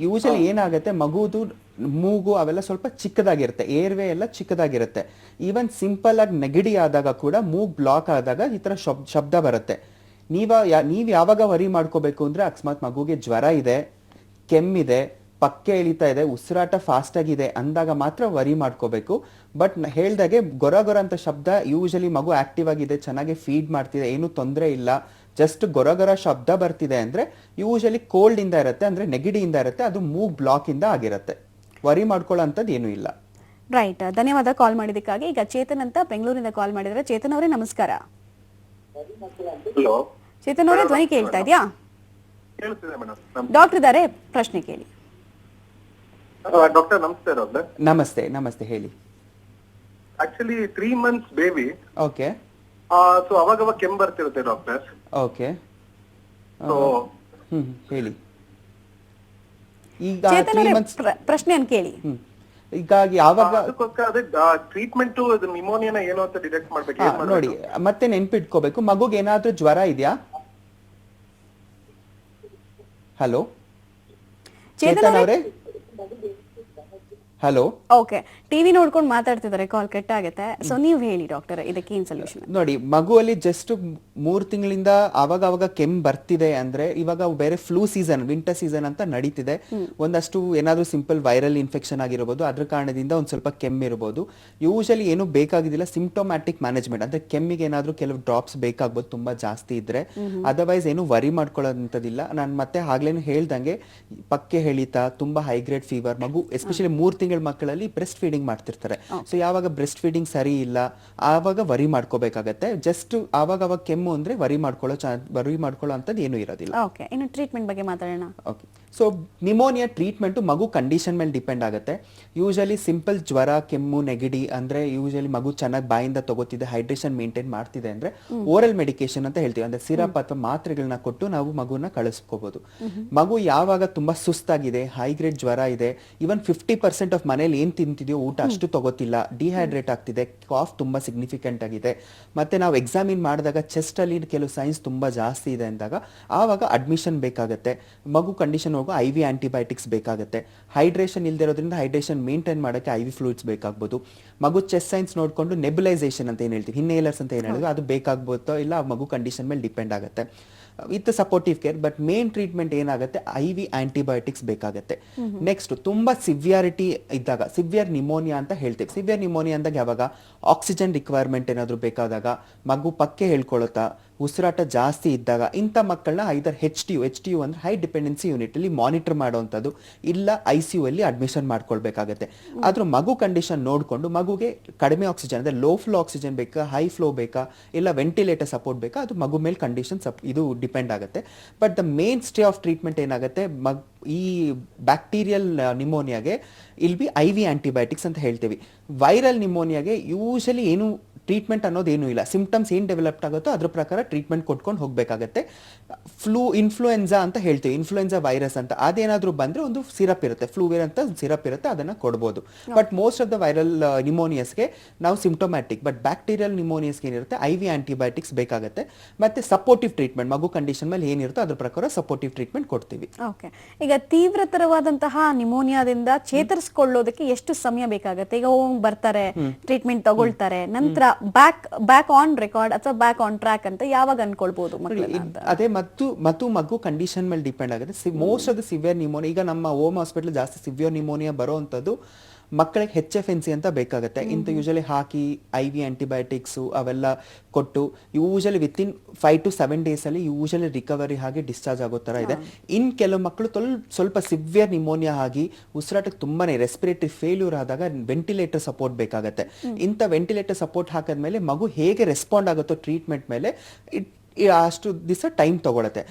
ಯೂಶಲಿ ಏನಾಗುತ್ತೆ, ಮಗುದು ಮೂಗು ಅವೆಲ್ಲ ಸ್ವಲ್ಪ ಚಿಕ್ಕದಾಗಿರುತ್ತೆ, ಏರ್ವೇ ಎಲ್ಲ ಚಿಕ್ಕದಾಗಿರುತ್ತೆ. ಈವನ್ ಸಿಂಪಲ್ ಆಗಿ ನೆಗಡಿ ಆದಾಗ ಕೂಡ ಮೂಗ್ ಬ್ಲಾಕ್ ಆದಾಗ ಈ ತರ ಶಬ್ದ ಬರುತ್ತೆ. ನೀವ್ ಯಾವಾಗ ವರಿ ಮಾಡ್ಕೋಬೇಕು ಅಂದ್ರೆ, ಅಕಸ್ಮಾತ್ ಮಗುಗೆ ಜ್ವರ ಇದೆ, ಕೆಮ್ಮಿದೆ, ಪಕ್ಕೆ ಎಳಿತಾ ಇದೆ, ಉಸಿರಾಟ ಫಾಸ್ಟ್ ಆಗಿದೆ ಅಂದಾಗ ಮಾತ್ರ ವರಿ ಮಾಡ್ಕೋಬೇಕು. ಬಟ್ ಹೇಳ್ದಾಗೆ ಗೊರ ಅಂತ ಶಬ್ದ ಯೂಶಲಿ ಮಗು ಆಕ್ಟಿವ್ ಆಗಿದೆ, ಚೆನ್ನಾಗಿ ಫೀಡ್ ಮಾಡ್ತಿದೆ, ಏನು ತೊಂದರೆ ಇಲ್ಲ, ಜಸ್ಟ್ ಗೊರ ಶಬ್ದ ಬರ್ತಿದೆ ಅಂದ್ರೆ ಯೂಶಲಿ ಕೋಲ್ಡ್ ಇಂದ ಇರುತ್ತೆ, ಅಂದ್ರೆ ನೆಗಡಿಯಿಂದ ಇರುತ್ತೆ, ಅದು ಮೂಗ್ ಬ್ಲಾಕ್ ಇಂದ ಆಗಿರುತ್ತೆ. ವರಿ ಮಾಡ್ಕೊಳ್ಳೋ ಅಂತದ್ದು ಏನೂ ಇಲ್ಲ. ರೈಟ್, ಧನ್ಯವಾದ ಕಾಲ್ ಮಾಡಿದ್ದಕ್ಕಾಗಿ. ಈಗ ಚೇತನ್ ಅಂತ ಬೆಂಗಳೂರಿಂದ ಕಾಲ್ ಮಾಡಿದ್ರೆ. ಚೇತನ್ ಅವರೇ ನಮಸ್ಕಾರ. ಹಲೋ, ಚೇತನ್ ಅವರೇ ಧ್ವನಿ ಕೇಳ್ತಾ ಇದೆಯಾ? ಕೇಳಿಸ್ತಿದೆ ಮೇಡಮ್. ಡಾಕ್ಟರ್ ಇದ್ದಾರೆ, ಪ್ರಶ್ನೆ ಕೇಳಿ. ಡಾಕ್ಟರ್ ನಮಸ್ತೆ. ಡಾಕ್ಟರ್ ನಮಸ್ತೆ, ಹೇಳಿ. Actually 3 months baby. Okay. So ಅವಾಗ ಕೆಮ್ಮು ಬರ್ತಿರುತ್ತೆ ಡಾಕ್ಟರ್. ಓಕೆ. ಸೊ ಹೇಳಿ. ಈಗ ಚೇತನ್ 3 ಅವರೇ months ಪ್ರಶ್ನೆಯನ್ನು ಕೇಳಿ. ಈಗ ಯಾವಾಗ ಅದಕ್ಕೋಸ್ಕರ ಅದೇ ಟ್ರೀಟ್ಮೆಂಟ್ ನಿಮೋನಿಯಾನ ಏನು ಅಂತ ಡಿಟೆಕ್ಟ್ ಮಾಡ್ಬೇಕು. ಏನ್ ನೋಡಿ, ಮತ್ತೆ ನೆನ್ಪಿಟ್ಕೋಬೇಕು, ಮಗುಗೆ ಏನಾದ್ರೂ ಜ್ವರ ಇದೆಯಾ? ಹಲೋ ಚೇತನ್ ಅವರೇ, ಹಲೋ. ಓಕೆ, ಟಿವಿ ನೋಡ್ಕೊಂಡು ಮಾತಾಡ್ತಿದ್ದಾರೆ, ಕಾಲ್ ಕಟ್ ಆಗುತ್ತೆ. ಸೊ ನೀವು ಹೇಳಿ ಡಾಕ್ಟರ್, ಇದಕ್ಕೆ ಏನ್ ಸೊಲ್ಯೂಷನ್? ನೋಡಿ, ಮಗುವಲ್ಲಿ ಜಸ್ಟ್ 3 ತಿಂಗಳಿಂದ ಅವಾಗ ಕೆಮ್ಮು ಬರ್ತಿದೆ ಅಂದ್ರೆ, ಇವಾಗ ಬೇರೆ ಫ್ಲೂ ಸೀಸನ್, ವಿಂಟರ್ ಸೀಸನ್ ಅಂತ ನಡೀತಿದೆ. ಒಂದಷ್ಟು ಏನಾದ್ರೂ ಸಿಂಪಲ್ ವೈರಲ್ ಇನ್ಫೆಕ್ಷನ್ ಆಗಿರಬಹುದು, ಅದ್ರ ಕಾರಣದಿಂದ ಒಂದ್ ಸ್ವಲ್ಪ ಕೆಮ್ಮಿರಬಹುದು. ಯೂಶಲಿ ಏನು ಬೇಕಾಗಿದ್ದಿಲ್ಲ, ಸಿಂಪ್ಟೊಮ್ಯಾಟಿಕ್ ಮ್ಯಾನೇಜ್ಮೆಂಟ್ ಅಂದ್ರೆ ಕೆಮ್ಮಿಗೆ ಏನಾದ್ರೂ ಕೆಲವು ಡ್ರಾಪ್ಸ್ ಬೇಕಾಗ್ಬೋದು ತುಂಬಾ ಜಾಸ್ತಿ ಇದ್ರೆ. ಅದರ್ವೈಸ್ ಏನು ವರಿ ಮಾಡ್ಕೊಳ್ಳೋಂಥದ್ದಿಲ್ಲ. ನಾನು ಮತ್ತೆ ಆಗ್ಲೇನು ಹೇಳ್ದಂಗೆ, ಪಕ್ಕೆ ಎಳಿತ, ತುಂಬಾ ಹೈಗ್ರೇಡ್ ಫೀವರ್, ಮಗು ಎಸ್ಪೆಷಲಿ 3 ತಿಂಗಳ ಮಕ್ಕಳಲ್ಲಿ ಬ್ರೆಸ್ಟ್ ಫೀಡಿಂಗ್ ಮಾಡ್ತಿರ್ತಾರೆ. ಸೊ ಯಾವಾಗ ಬ್ರೆಸ್ಟ್ ಫೀಡಿಂಗ್ ಸರಿ ಇಲ್ಲ ಆವಾಗ ವರಿ ಮಾಡ್ಕೋಬೇಕಾಗತ್ತೆ. ಜಸ್ಟ್ ಆವಾಗ ಕೆಮ್ಮು ಅಂದ್ರೆ ವರಿ ಮಾಡ್ಕೊಳ್ಳೋ ಅಂತದ್ದು ಏನು ಇರೋದಿಲ್ಲ. ಓಕೆ, ಇನ್ನು ಟ್ರೀಟ್ಮೆಂಟ್ ಬಗ್ಗೆ ಮಾತಾಡೋಣ. ಓಕೆ. ಸೊ ನಿಮೋನಿಯಾ ಟ್ರೀಟ್ಮೆಂಟ್ ಮಗು ಕಂಡೀಷನ್ ಮೇಲೆ ಡಿಪೆಂಡ್ ಆಗುತ್ತೆ. ಯೂಶಲಿ ಸಿಂಪಲ್ ಜ್ವರ, ಕೆಮ್ಮು, ನೆಗಡಿ ಅಂದ್ರೆ ಯೂಶಲಿ ಮಗು ಚೆನ್ನಾಗಿ ಬಾಯಿಂದ ತಗೋತಿದೆ, ಹೈಡ್ರೇಷನ್ ಮೇಂಟೈನ್ ಮಾಡ್ತಿದೆ ಅಂದ್ರೆ ಓರಲ್ ಮೆಡಿಕೇಶನ್ ಅಂತ ಹೇಳ್ತೀವಿ, ಅಂದ್ರೆ ಸಿರಪ್ ಅಥವಾ ಮಾತ್ರೆಗಳನ್ನ ಕೊಟ್ಟು ನಾವು ಮಗುನ ಕಳಿಸ್ಕೋಬಹುದು. ಮಗು ಯಾವಾಗ ತುಂಬಾ ಸುಸ್ತಾಗಿದೆ, ಹೈಗ್ರೇಡ್ ಜ್ವರ ಇದೆ, ಇವನ್ 50% ಆಫ್ ಮನೇಲಿ ಏನ್ ತಿಂತಿದ್ಯೋ ಊಟ ಅಷ್ಟು ತಗೋತಿಲ್ಲ, ಡಿಹೈಡ್ರೇಟ್ ಆಗ್ತಿದೆ, ಕಾಫ್ ತುಂಬಾ ಸಿಗ್ನಿಫಿಕೆಂಟ್ ಆಗಿದೆ, ಮತ್ತೆ ನಾವು ಎಕ್ಸಾಮಿನ್ ಮಾಡಿದಾಗ ಚೆಸ್ಟ್ ಅಲ್ಲಿ ಕೆಲವು ಸೈನ್ಸ್ ತುಂಬಾ ಜಾಸ್ತಿ ಇದೆ ಅಂದಾಗ ಆವಾಗ ಅಡ್ಮಿಷನ್ ಬೇಕಾಗುತ್ತೆ. ಮಗು ಕಂಡೀಷನ್ ಹೋಗೋ IV ಆಂಟಿಬಯೋಟಿಕ್ಸ್ ಬೇಕಾಗುತ್ತೆ. ಹೈಡ್ರೇಷನ್ ಇಲ್ದಿರೋದ್ರಿಂದ ಹೈಡ್ರೇಷನ್ ಮೇಂಟೈನ್ ಮಾಡೋಕ್ಕೆ IV ಫ್ಲೂಯಿಡ್ಸ್ ಬೇಕಾಗ್ಬೋದು. ಮಗು ಚೆಸ್ಟ್ ಸೈನ್ಸ್ ನೋಡ್ಕೊಂಡು ನೆಬುಲೈಸೇಷನ್ ಅಂತ ಏನ್ ಹೇಳ್ತೀವಿ, ಇನ್ಹೇಲರ್ಸ್ ಅಂತ ಏನ್ ಹೇಳಿದ್ವಿ, ಅದು ಬೇಕಾಗ್ಬೋದೋ ಇಲ್ಲ, ಮಗು ಕಂಡೀಷನ್ ಮೇಲೆ ಡಿಪೆಂಡ್ ಆಗುತ್ತೆ. With supportive care. But main treatment ಏನಾಗುತ್ತೆ, IV ಆಂಟಿಬಯೋಟಿಕ್ಸ್ ಬೇಕಾಗುತ್ತೆ. ನೆಕ್ಸ್ಟ್ ತುಂಬಾ ಸಿವಿಯಾರಿಟಿ ಇದ್ದಾಗ, ಸಿವಿಯರ್ ನಿಮೋನಿಯಾ ಅಂತ ಹೇಳ್ತೀವಿ. ಸಿವಿಯರ್ ನಿಮೋನಿಯಾ ಅಂದಾಗ ಯಾವಾಗ ಆಕ್ಸಿಜನ್ ರಿಕ್ವೈರ್ಮೆಂಟ್ ಏನಾದ್ರು ಬೇಕಾದಾಗ, ಮಗು ಪಕ್ಕೆ ಹೇಳ್ಕೊಳುತ್ತಾ, ಉಸಿರಾಟ ಜಾಸ್ತಿ ಇದ್ದಾಗ, ಇಂಥ ಮಕ್ಕಳನ್ನ ಐದರ್ HTU ಅಂದ್ರೆ ಹೈ ಡಿಪೆಂಡೆನ್ಸಿ ಯೂನಿಟ್ ಅಲ್ಲಿ ಮಾನಿಟರ್ ಮಾಡುವಂಥದ್ದು, ಇಲ್ಲ ICU ಅಲ್ಲಿ ಅಡ್ಮಿಷನ್ ಮಾಡ್ಕೊಳ್ಬೇಕಾಗತ್ತೆ. ಆದ್ರೂ ಮಗು ಕಂಡೀಷನ್ ನೋಡ್ಕೊಂಡು ಮಗುಗೆ ಕಡಿಮೆ ಆಕ್ಸಿಜನ್ ಅಂದ್ರೆ ಲೋ ಫ್ಲೋ ಆಕ್ಸಿಜನ್ ಬೇಕಾ, ಹೈ ಫ್ಲೋ ಬೇಕಾ, ಇಲ್ಲ ವೆಂಟಿಲೇಟರ್ ಸಪೋರ್ಟ್ ಬೇಕಾ, ಅದು ಮಗು ಮೇಲೆ ಕಂಡೀಷನ್ ಇದು ಡಿಪೆಂಡ್ ಆಗುತ್ತೆ. But the main stay of treatment ಏನಾಗುತ್ತೆ, ಈ ಬ್ಯಾಕ್ಟೀರಿಯಲ್ ನಿಮೋನಿಯಾಗೆ ಇಲ್ಲಿ IV ಆಂಟಿಬಯೋಟಿಕ್ಸ್ ಅಂತ ಹೇಳ್ತೀವಿ. ವೈರಲ್ ನಿಮೋನಿಯಾಗೆ ಯೂಶಲಿ ಏನು ಟ್ರೀಟ್ಮೆಂಟ್ ಅನ್ನೋದು ಏನೂ ಇಲ್ಲ. ಸಿಂಪ್ಟಮ್ಸ್ ಏನು ಡೆವಲಪ್ ಆಗುತ್ತೋ ಅದ್ರ ಪ್ರಕಾರ ಟ್ರೀಟ್ಮೆಂಟ್ ಕೊಟ್ಕೊಂಡು ಹೋಗಬೇಕಾಗತ್ತೆ. ಇನ್ಫ್ಲೂಯೆನ್ಸಾ ಅಂತ ಹೇಳ್ತೀವಿ, ಇನ್ಫ್ಲೂಯೆನ್ಸಾ ವೈರಸ್ ಅಂತ, ಅದೇನಾದ್ರೂ ಬಂದ್ರೆ ಒಂದು ಸಿರಪ್ ಇರುತ್ತೆ, ಫ್ಲೂವೇರ್ ಅಂತ ಸಿರಪ್ ಇರುತ್ತೆ, ಅದನ್ನ ಕೊಡ್ಬೋದು. But most of the viral ನಿಮೋನಿಯಸ್ಗೆ ನಾವು ಸಿಂಪ್ಟೊಮ್ಯಾಟಿಕ್, ಬಟ್ ಬ್ಯಾಕ್ಟೀರಿಯಲ್ ನಿಮೋನಿಯಸ್ಗೆ ಏನಿರುತ್ತೆ IV ಆಂಟಿಬಯೋಟಿಕ್ಸ್ ಬೇಕಾಗುತ್ತೆ. ಮತ್ತೆ ಸಪೋರ್ಟಿವ್ ಟ್ರೀಟ್ಮೆಂಟ್, ಮಗು ಕಂಡೀಷನ್ ಮೇಲೆ ಏನಿರುತ್ತೋ ಅದ್ರ ಪ್ರಕಾರ ಸಪೋರ್ಟಿವ್ ಟ್ರೀಟ್ಮೆಂಟ್ ಕೊಡ್ತೀವಿ. ಓಕೆ, ಈಗ ತೀವ್ರತರವಾದಂತಹ ನಿಮೋನಿಯಾದಿಂದ ಚೇತರಿಸಿಕೊಳ್ಳೋದಕ್ಕೆ ಎಷ್ಟು ಸಮಯ ಬೇಕಾಗುತ್ತೆ? ಈಗ ಬರ್ತಾರೆ, ಟ್ರೀಟ್ಮೆಂಟ್ ತಗೊಳ್ತಾರೆ, ನಂತರ ಬ್ಯಾಕ್ ಆನ್ ರೆಕಾರ್ಡ್ ಅಥವಾ ಬ್ಯಾಕ್ ಆನ್ ಟ್ರ್ಯಾಕ್ ಅಂತ ಯಾವಾಗ ಅನ್ಕೊಳ್ಬಹುದು? ಅದೇ ಮತ್ತು ಮಗು ಕಂಡೀಷನ್ ಮೇಲೆ ಡಿಪೆಂಡ್ ಆಗುತ್ತೆ. Most of the severe pneumonia, ಈಗ ನಮ್ಮ ಹೋಮ್ ಹಾಸ್ಪಿಟಲ್ ಜಾಸ್ತಿ ಸಿವಿಯರ್ ನಿಮೋನಿಯಾ ಬರೋ ಅಂತದ್ದು ಮಕ್ಕಳಿಗೆ HFNC ಅಂತ ಬೇಕಾಗುತ್ತೆ. ಇಂಥ ಯೂಶಲಿ ಹಾಕಿ IV ಆಂಟಿಬಯೋಟಿಕ್ಸ್ ಅವೆಲ್ಲ ಕೊಟ್ಟು ಯೂಶಲಿ ವಿತಿನ್ 5 to 7 days ಅಲ್ಲಿ ಯೂಶಲಿ ರಿಕವರಿ ಆಗಿ ಡಿಸ್ಚಾರ್ಜ್ ಆಗೋ ತರ ಇದೆ. ಇನ್ ಕೆಲವು ಮಕ್ಕಳು ಸ್ವಲ್ಪ ಸಿವಿಯರ್ ನಿಮೋನಿಯಾ ಆಗಿ ಉಸಿರಾಟಕ್ಕೆ ತುಂಬಾನೇ ರೆಸ್ಪಿರೇಟರಿ ಫೇಲ್ಯೂರ್ ಆದಾಗ ವೆಂಟಿಲೇಟರ್ ಸಪೋರ್ಟ್ ಬೇಕಾಗುತ್ತೆ. ಇಂಥ ವೆಂಟಿಲೇಟರ್ ಸಪೋರ್ಟ್ ಹಾಕಿದ್ಮೇಲೆ ಮಗು ಹೇಗೆ ರೆಸ್ಪಾಂಡ್ ಆಗುತ್ತೋ ಟ್ರೀಟ್ಮೆಂಟ್ ಮೇಲೆ ಅಷ್ಟು ದಿವಸ ಟೈಮ್ ತಗೊಳುತ್ತೆ.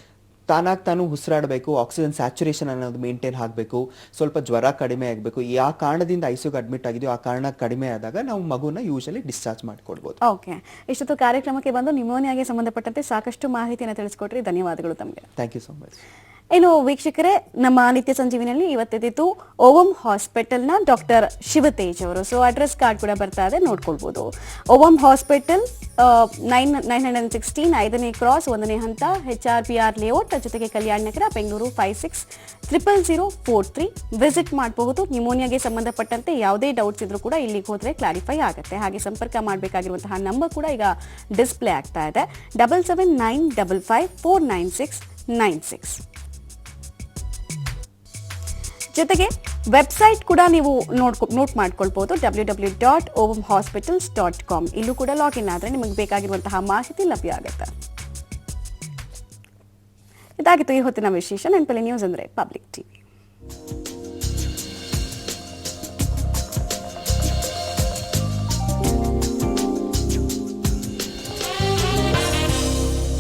ತಾನು ಉಸಿರಾಡಬೇಕು, ಆಕ್ಸಿಜನ್ ಸ್ಯಾಚುರೇಷನ್ ಅನ್ನೋದು ಮೇಂಟೈನ್ ಆಗಬೇಕು, ಸ್ವಲ್ಪ ಜ್ವರ ಕಡಿಮೆ ಆಗಬೇಕು. ಯಾವ ಕಾರಣದಿಂದ ಐಸಿಯುಗೆ ಅಡ್ಮಿಟ್ ಆಗಿದೆಯೋ ಆ ಕಾರಣ ಕಡಿಮೆ ಆದಾಗ ನಾವು ಮಗುನ ಯೂಶಲಿ ಡಿಸ್ಚಾರ್ಜ್ ಮಾಡಿಕೊಡ್ಬೋದು. ಓಕೆ, ಇಷ್ಟೊತ್ತು ಕಾರ್ಯಕ್ರಮಕ್ಕೆ ಬಂದು ನಿಮೋನಿಯಾಗೆ ಸಂಬಂಧಪಟ್ಟಂತೆ ಸಾಕಷ್ಟು ಮಾಹಿತಿಯನ್ನು ತಿಳಿಸ್ಕೊಟ್ರಿ. ಧನ್ಯವಾದಗಳು ತಮಗೆ. Thank you so much. ಇನ್ನು ವೀಕ್ಷಕರೇ, ನಮ್ಮ ನಿತ್ಯ ಸಂಜೀವಿನಲ್ಲಿ ಇವತ್ತಿದ್ದು ಓವಂ ಹಾಸ್ಪಿಟಲ್ನ ಡಾಕ್ಟರ್ ಶಿವತೇಜ್ ಅವರು. ಸೊ ಅಡ್ರೆಸ್ ಕಾರ್ಡ್ ಕೂಡ ಬರ್ತಾ ಇದೆ, ನೋಡ್ಕೊಳ್ಬೋದು. ಓವಂ ಹಾಸ್ಪಿಟಲ್ 916 5ನೇ ಕ್ರಾಸ್ 1ನೇ ಹಂತ, HRPR ಲೇಔಟ್, ಜೊತೆಗೆ ಕಲ್ಯಾಣ ನಗರ, ಬೆಂಗಳೂರು 560043. ವಿಸಿಟ್ ಮಾಡಬಹುದು. ನಿಮೋನಿಯಾಗೆ ಸಂಬಂಧಪಟ್ಟಂತೆ ಯಾವುದೇ ಡೌಟ್ಸ್ ಇದ್ರೂ ಕೂಡ ಇಲ್ಲಿಗೆ ಹೋದ್ರೆ ಕ್ಲಾರಿಫೈ ಆಗುತ್ತೆ. ಹಾಗೆ ಸಂಪರ್ಕ ಮಾಡಬೇಕಾಗಿರುವಂತಹ ನಂಬರ್ ಕೂಡ ಈಗ ಡಿಸ್ಪ್ಲೇ ಆಗ್ತಾ ಇದೆ, 7795549696. ಜೊತೆಗೆ ವೆಬ್ಸೈಟ್ ಕೂಡ ನೀವು ನೋಟ್ ಮಾಡ್ಕೊಳ್ಬಹುದು, www.ovamhospitals.com. ಇಲ್ಲೂ ಕೂಡ ಲಾಗಿನ್ ಆದರೆ ನಿಮಗೆ ಬೇಕಾಗಿರುವಂತಹ ಮಾಹಿತಿ ಲಭ್ಯ ಆಗುತ್ತೆ. ಇದಾಗಿತ್ತು ಈ ಹೊತ್ತಿನ ವಿಶೇಷ. ನೆನಪಲ್ಲಿ ನ್ಯೂಸ್ ಅಂದರೆ ಪಬ್ಲಿಕ್ ಟಿವಿ.